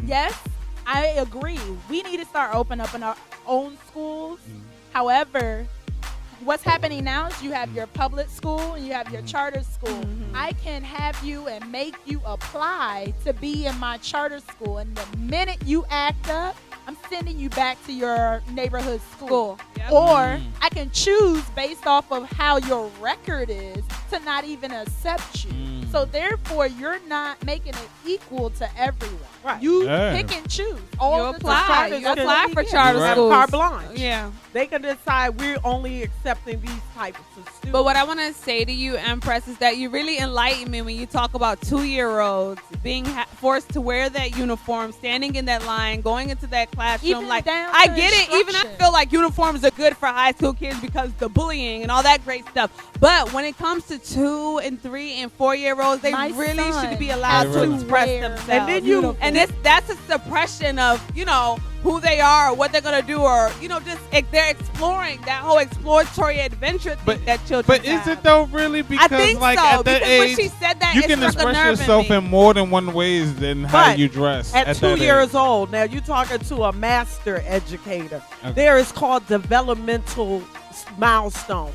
Yes, I agree. We need to start opening up in our own schools. However, what's happening now is you have your public school and you have your charter school. I can have you and make you apply to be in my charter school, and the minute you act up, I'm sending you back to your neighborhood school. Yep. Or I can choose based off of how your record is to not even accept you. So therefore, you're not making it equal to everyone. Right. You pick and choose. All You the apply. time. You apply for charter Have schools. carte blanche. Yeah. They can decide we're only accepting these types of students. But what I want to say to you, Empress, is that you really enlighten me when you talk about 2-year-olds being forced to wear that uniform, standing in that line, going into that classroom. Even like, down I to get it. Even I instruction. feel like uniforms are good for high school kids because the bullying and all that great stuff. But when it comes to 2 and 3 and 4-year-olds, they My really son should be allowed to express themselves. And then that's a suppression of, who they are, what they're going to do, or, just they're exploring that whole exploratory adventure thing that children But is it though really? Because I think like so, at that because age, when she said that, you it can struck a express nerve yourself me. in more than one ways than how But you dress. At 2 that years age. old, now you're talking to a master educator. Okay. There is called developmental milestones.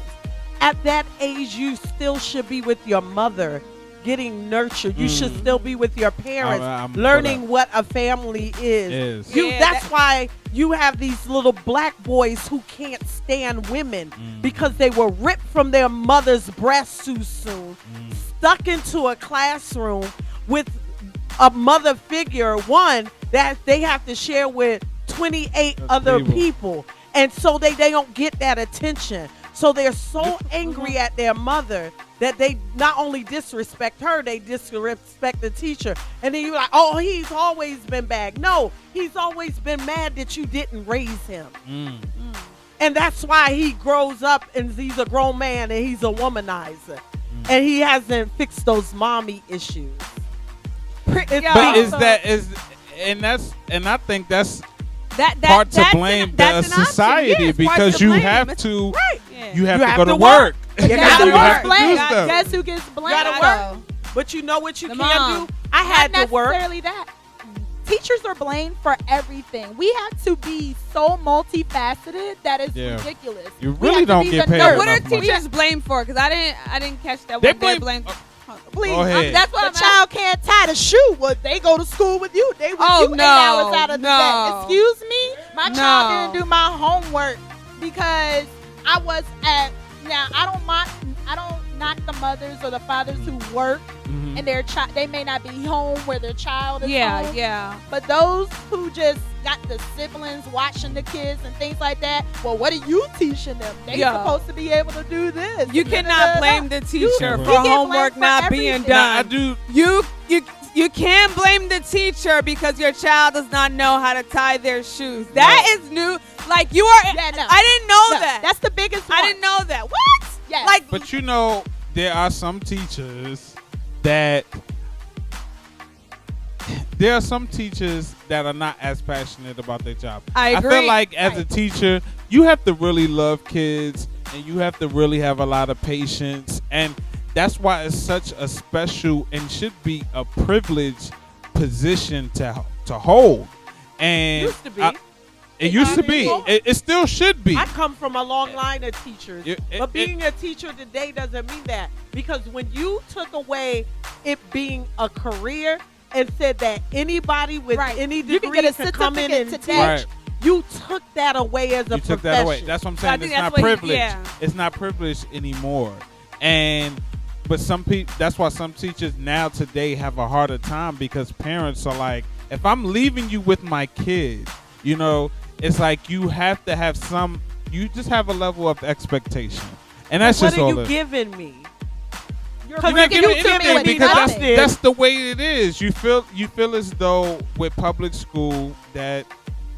At that age, you still should be with your mother, getting nurtured. You should still be with your parents, I'm learning what a family is. Yeah, that's why you have these little black boys who can't stand women because they were ripped from their mother's breast too soon, stuck into a classroom with a mother figure, one that they have to share with 28 other people. And so they don't get that attention. So they're so angry at their mother that they not only disrespect her, they disrespect the teacher. And then you're like, oh, he's always been bad. No, he's always been mad that you didn't raise him. And that's why he grows up and he's a grown man and he's a womanizer. And he hasn't fixed those mommy issues. But I think that's part to blame the society because you have to you have to go to work. You Guess gotta work. work. Guess who gets blamed? gotta work. But you know what you The can mom. do? I had Not to work. necessarily that. Teachers are blamed for everything. We have to be so multifaceted that it's ridiculous. You We really have to don't be get the paid nurse. What are enough money. teachers blamed for? Because I didn't catch that. They What they're blame- blamed. Please, Go ahead. that's what The child can't tie the shoe. Well, they go to school with you. They with Oh, you 8 no, hours out of the no. day. Excuse me? My child No. didn't do my homework because I was at. Now I don't knock the mothers or the fathers who work and their child. They may not be home where their child is home. Yeah. But those who just got the siblings watching the kids and things like that. Well, what are you teaching them? They're supposed to be able to do this. You cannot blame the teacher for homework not being done. You can't blame the teacher because your child does not know how to tie their shoes. That is new. Like you are. Yeah, no. I didn't know that. That's the biggest one. I didn't know that. What? Yes. Like, but you know, there are some teachers that are not as passionate about their job. I agree. I feel like as a teacher, you have to really love kids and you have to really have a lot of patience, and that's why it's such a special and should be a privileged position to hold. And Used to be. It used to be. It still should be. I come from a long line of teachers. But being a teacher today doesn't mean that. Because when you took away it being a career and said that anybody with any degree could come in and teach, you took that away as a profession. Took that away. That's what I'm saying. It's not privilege. It's not privilege anymore. But some people, that's why some teachers now today have a harder time because parents are like, if I'm leaving you with my kid, you know, it's like you have to have you just have a level of expectation. And that's just all. What are you giving me? You're not giving anything because that's the way it is. You feel as though with public school that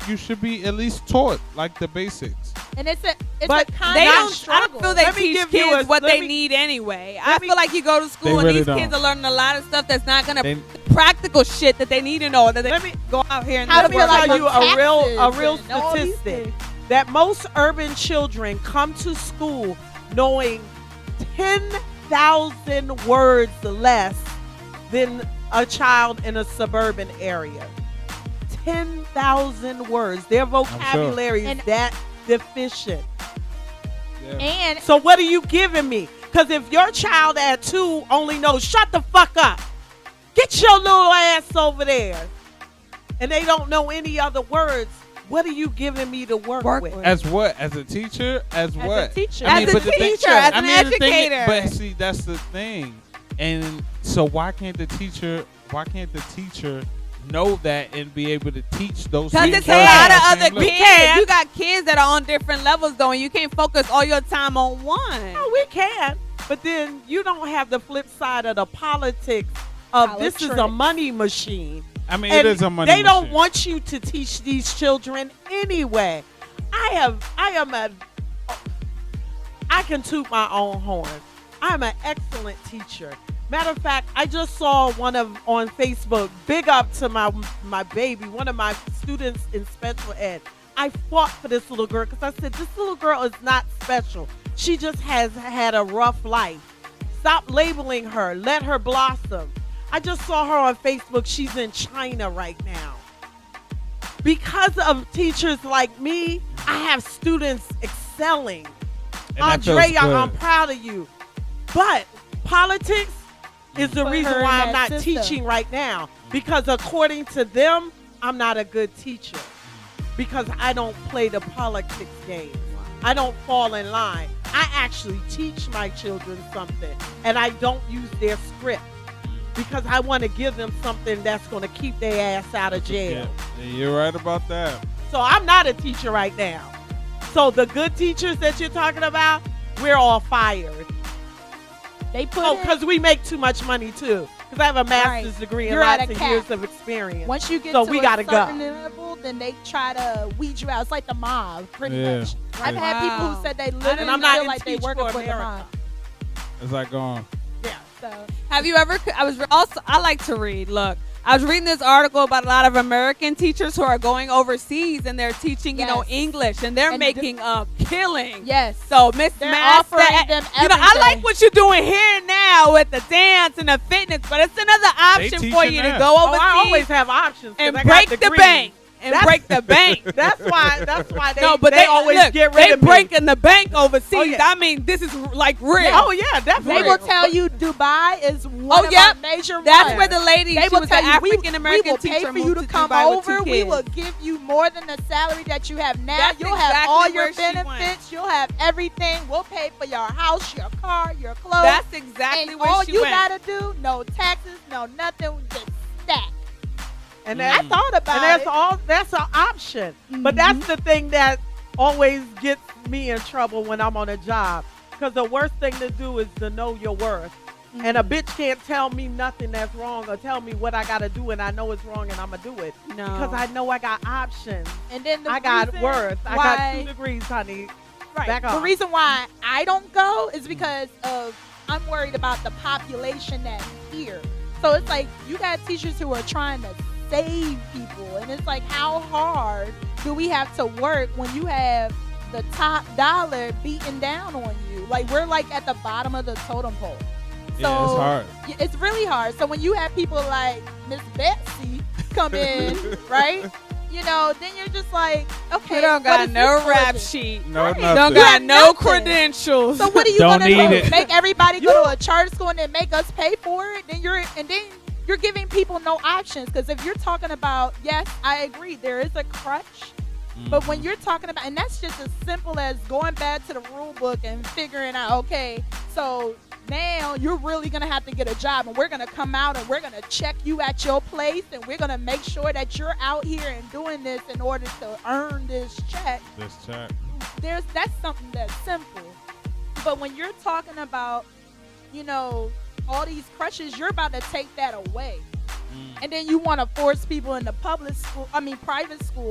you should be at least taught like the basics. And it's a I don't feel they teach kids what they need anyway. I feel like you go to school and these kids are learning a lot of stuff that's not gonna practical shit that they need to know. That they go out here and let me tell you a real statistic that most urban children come to school knowing 10,000 words less than a child in a suburban area. 10,000 words. Their vocabulary is that deficient. Yeah. And so what are you giving me? Because if your child at 2 only knows shut the fuck up, get your little ass over there, and they don't know any other words, what are you giving me to work with? As what? As a teacher? As what? A teacher. As an educator. But see, that's the thing. And so why can't the teacher know that and be able to teach those things? Because it's a lot of other kids. You got kids that are on different levels though, and you can't focus all your time on one. No, we can. But then you don't have the flip side of the politics of this is a money machine. I mean, it is a money machine. They don't want you to teach these children anyway. I can toot my own horn. I'm an excellent teacher. Matter of fact, I just saw on Facebook, big up to my baby, one of my students in special ed. I fought for this little girl because I said, this little girl is not special. She just has had a rough life. Stop labeling her. Let her blossom. I just saw her on Facebook. She's in China right now. Because of teachers like me, I have students excelling. Andrea, I'm proud of you. But politics is the reason why I'm not teaching right now. Because according to them, I'm not a good teacher. Because I don't play the politics game. I don't fall in line. I actually teach my children something. And I don't use their script. Because I want to give them something that's going to keep their ass out of jail. Yeah, you're right about that. So I'm not a teacher right now. So the good teachers that you're talking about, we're all fired. Because we make too much money too. Because I have a master's degree and lots of years of experience. Once you get to a certain level, then they try to weed you out. It's like the mob, pretty much. I've had people who said they literally feel like they work for the mob. It's like going. Yeah. So, have you ever? I like to read. Look, I was reading this article about a lot of American teachers who are going overseas and they're teaching, English, and they're making a killing. Yes. So, Miss Master, offering them everything. I like what you're doing here now with the dance and the fitness, but it's another option for you to go overseas. I always have options and break the bank and break the bank. That's why they, no, but they always look, get rid of me. They breaking breaking the bank overseas. Oh, yeah. I mean, this is like real. Oh yeah, definitely. They will tell you Dubai is one of our major That's ones. where the lady, they she will was tell an you, African American teacher, we will pay for you to come over. We will give you more than the salary that you have now. That's You'll exactly have all your where she benefits. You'll have everything. We'll pay for your house, your car, your clothes. That's exactly and where all she you went. gotta do, no taxes, no nothing, just stack. And I thought about it. That's an option. But that's the thing that always gets me in trouble when I'm on a job. Because the worst thing to do is to know your worth. And a bitch can't tell me nothing that's wrong or tell me what I got to do and I know it's wrong and I'm going to do it. No. Because I know I got options. And then I got worth. I got 2 degrees, honey. Right. Back the off. reason why I don't go is because of I'm worried about the population that's here. So it's like you got teachers who are trying to save people, and it's like, how hard do we have to work when you have the top dollar beating down on you? Like, we're like at the bottom of the totem pole. So yeah, it's hard. It's really hard. So when you have people like Miss Betsy come in, right? You know, then you're just like, okay, You don't got no rap sheet. sheet. No, Right. nothing. Don't got no nothing. credentials. So what are you Don't gonna do? need it. Make everybody go to a charter school and then make us pay for it? Then you're giving people no options. Because if you're talking about, yes, I agree, there is a crutch. But when you're talking about, and that's just as simple as going back to the rule book and figuring out, okay, so now you're really going to have to get a job, and we're going to come out and we're going to check you at your place, and we're going to make sure that you're out here and doing this in order to earn this check. That's something that's simple. But when you're talking about, you know, all these crutches, you're about to take that away. And then you want to force people into private school,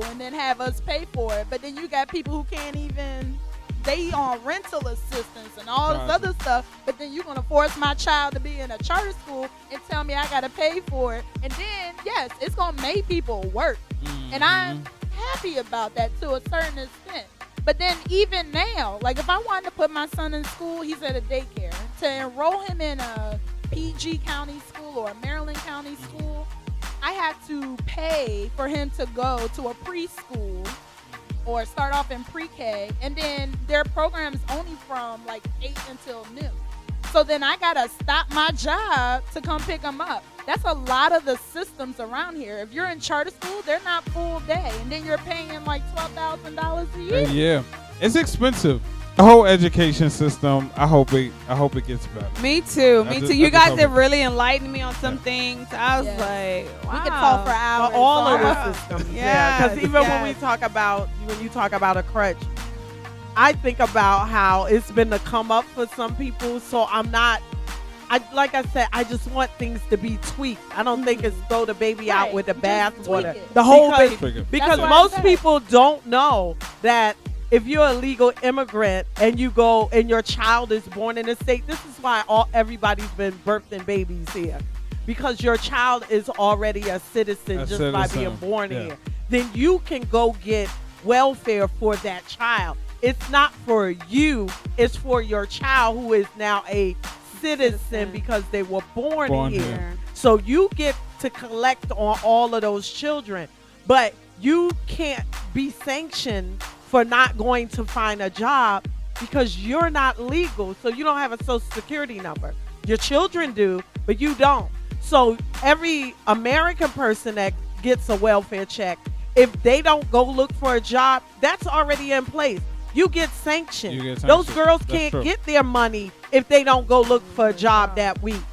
and then have us pay for it. But then you got people who can't even, they on rental assistance and all this other stuff. But then you're going to force my child to be in a charter school and tell me I got to pay for it. And then, yes, it's going to make people work. And I'm happy about that to a certain extent. But then even now, like if I wanted to put my son in school, he's at a daycare, to enroll him in a PG County school or a Maryland County school, I have to pay for him to go to a preschool or start off in pre-K, and then their program's only from like 8 until noon. So then I gotta stop my job to come pick him up. That's a lot of the systems around here. If you're in charter school, they're not full day, and then you're paying like $12,000 a year. Yeah, it's expensive. The whole education system. I hope it gets better. Me too. You guys have really enlightened me on some things. I was like, wow. We could talk for hours. All of the systems. Yes, because even when you talk about a crutch, I think about how it's been to come up for some people. So like I said, I just want things to be tweaked. I don't think it's throw the baby out with the bathwater. The whole thing. Because most people don't know that if you're a legal immigrant and you go and your child is born in the state, this is why everybody's been birthing babies here. Because your child is already a citizen by being born here. Then you can go get welfare for that child. It's not for you. It's for your child who is now a citizen because they were born here. So you get to collect on all of those children. But you can't be sanctioned for not going to find a job because you're not legal. So you don't have a social security number. Your children do, but you don't. So every American person that gets a welfare check, if they don't go look for a job, that's already in place. You get sanctioned. Those girls can't get their money if they don't go look for a job that week.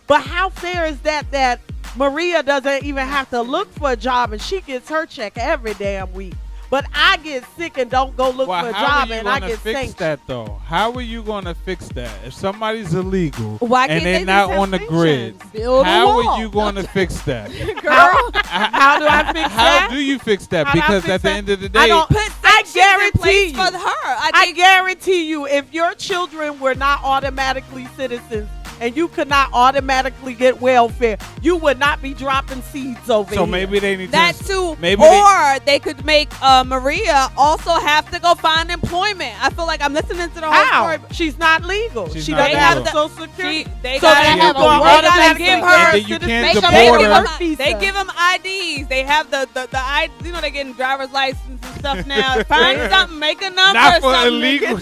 But how fair is that Maria doesn't even have to look for a job and she gets her check every damn week? But I get sick and don't go look for a job and I get sanctioned. How are you going to fix that, though? How are you going to fix that? If somebody's illegal and they're not on the grid, how are you going to fix that? How do I fix that? How do you fix that? Because at the end of the day, I guarantee you. For her. I guarantee you, if your children were not automatically citizens, and you could not automatically get welfare, you would not be dropping seeds over here. So maybe they need that to, too. Maybe or they could make Maria also have to go find employment. I feel like I'm listening to the whole story. She's not legal. She's She not doesn't have legal. Social Security. They so gotta they have a automatically give her. And then you can't They deport her. give them IDs. They have the you know, they're getting driver's license and stuff now. Find something, make a number. Not for something. illegal.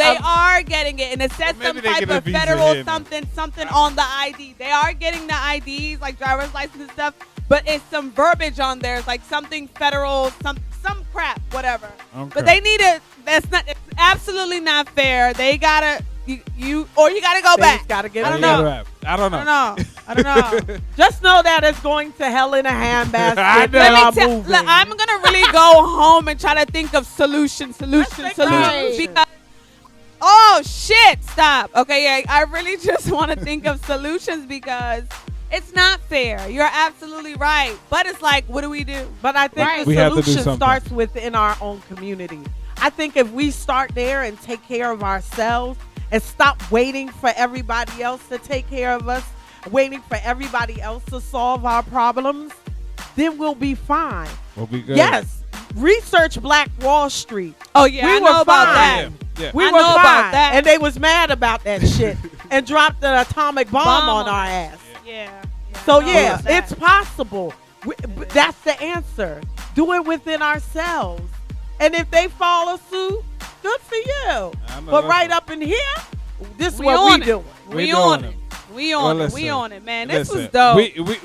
They are getting it, and it says Maybe some they type get a of visa federal here, something on the ID. They are getting the IDs, like driver's license and stuff, but it's some verbiage on there. It's like something federal, some crap, whatever. Okay. But they need it. It's absolutely not fair. They gotta you gotta go back. Gotta get I don't know. Just know that it's going to hell in a handbasket. I'm gonna really go home and try to think of solutions. Because oh shit! Stop. Okay, yeah, I really just want to think of solutions because it's not fair. You're absolutely right. But it's like, what do we do? But I think the solution starts within our own community. I think if we start there and take care of ourselves and stop waiting for everybody else to take care of us, waiting for everybody else to solve our problems, then we'll be fine. We'll be good. Yes. Research Black Wall Street. Oh, yeah, I know about that. Yeah. We were fine. About that. And they was mad about that shit and dropped an atomic bomb on our ass. Yeah. So, yeah, it's possible. That's the answer. Do it within ourselves. And if they follow suit, good for you. But right up in here, this is what we doing. We on it. We on it, man. This was dope.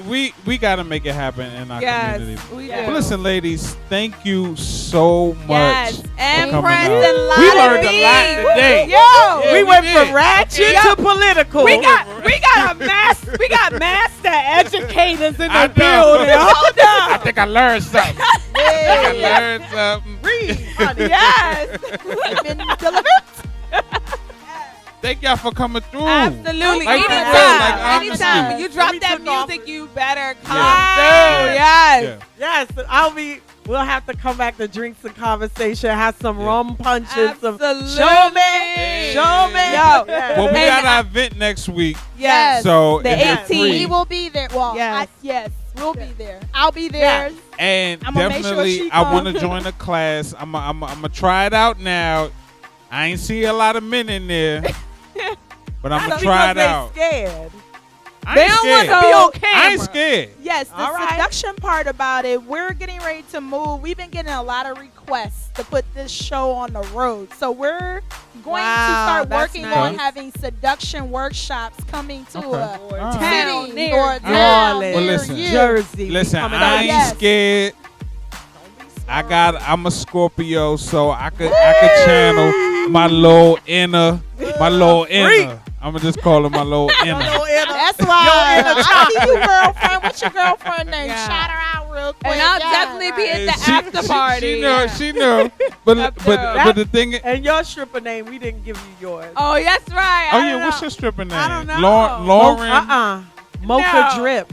We got to make it happen in our community. We do. But listen, ladies, thank you so much. Yes, and we learned a lot today. Yo, we went from ratchet to political. We got master educators in the building. Hold up. I think I learned something. Read, honey. Yes. Thank y'all for coming through. Absolutely. Like Anytime. When you drop that music, you better come through. Yes. We'll have to come back to drinks and conversation, have some rum punches, some show me. Yo. Well, we got our event next week. Yes. So the 18th. We will be there. Well, yes. We'll be there. I'll be there. Yeah. And definitely, I want to join the class. I'm gonna try it out now. I ain't see a lot of men in there, but I'm gonna try it out. Scared. They don't want to be on camera. I ain't scared. Yes, the seduction part about it, we're getting ready to move. We've been getting a lot of requests to put this show on the road. So we're going to start working on having seduction workshops coming to a town near you. Jersey. Listen, I ain't scared. I'm a Scorpio, so I could channel my little inner. I'm gonna just call her my little inner. That's why I see you, girlfriend. What's your girlfriend name? Shout her out real quick. And I'll definitely be at the after party. She know. But the thing is, and your stripper name, we didn't give you yours. Oh, that's right. Oh yeah, what's your stripper name? I don't know. Lauren. Mocha Drip.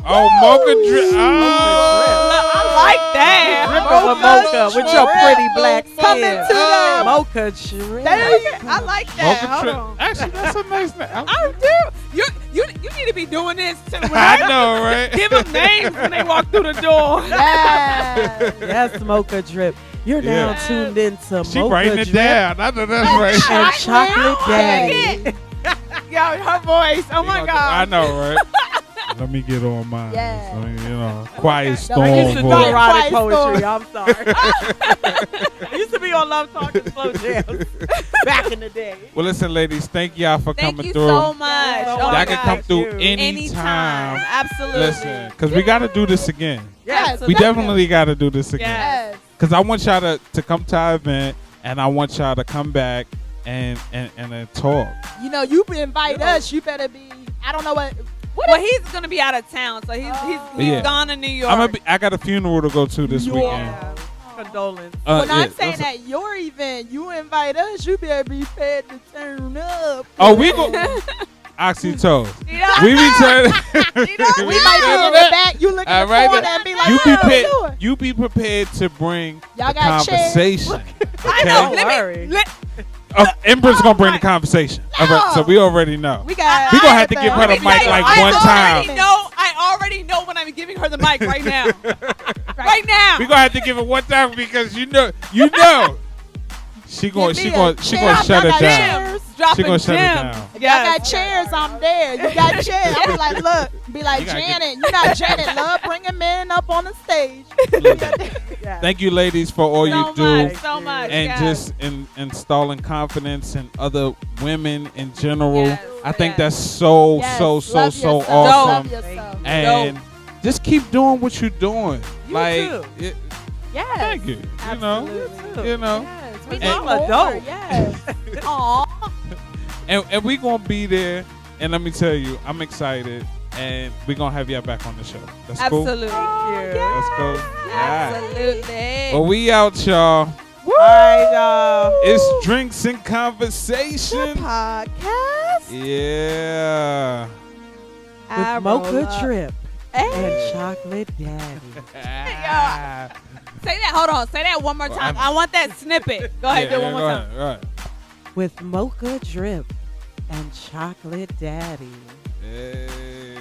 Oh, Mocha Drip. I like that. Mocha with your pretty black skin. Coming to the Mocha Drip. I like that. Hold on. Actually, that's a nice name. I do. You need to be doing this too. I know, right? Give them names when they walk through the door. Yes, Mocha Drip. You're now tuned into Mocha Drip. She writing it down. I know that's right. And Chocolate Daddy. Yo, her voice. Oh my God. I know, right? Let me get on mine. Yeah. Quiet Storm. I used to do voice. erotic poetry. I'm sorry. I used to be on Love Talk and Slow Jams back in the day. Well, listen, ladies, thank y'all for coming through. Thank you so much. Y'all can come through anytime. Absolutely. Listen, because we got to do this again. Yes. We definitely got to do this again. Yes. Because I want y'all to come to our event, and I want y'all to come back and talk. You know, you invite us. You better be. I don't know what. Well, he's gonna be out of town, so he's gone to New York. I got a funeral to go to this weekend. Yeah. Condolence. When I'm saying that your event, you invite us, you better be prepared to turn up. Oh, we go. Oxytocin. We be turning. We might be in the back. You look in the corner and be like, you be prepared to bring y'all the got conversation. I know. Ember's gonna bring the conversation. All right, so we already know. We gonna have to give her the mic like one time. I already know when I'm giving her the mic right now. Right now. We gonna have to give it one time because you know. She gonna shut it down. She gonna shut it down. Y'all got chairs, I'm there. You got chairs. I'm like, look, be like Janet. You not Janet. Love bringing men up on the stage. Thank you, ladies, for all you do. So much. And just installing confidence in other women in general. I think that's so awesome. Love yourself. And just keep doing what you're doing. You too. Yes. Thank you. Absolutely. You know. Yes. We We all need adult. more. Yes. Aw. And we gonna be there. And let me tell you, I'm excited. And we're gonna have y'all back on the show. That's cool. Absolutely. That's cool. Absolutely. Well, we out, y'all. All right, y'all. It's Drinks and Conversation. Podcast. Yeah. With Mocha Drip and Chocolate Daddy. Say that. Hold on. Say that one more time. I want that snippet. Go ahead. Do it one more time. Right. With Mocha Drip and Chocolate Daddy. Hey.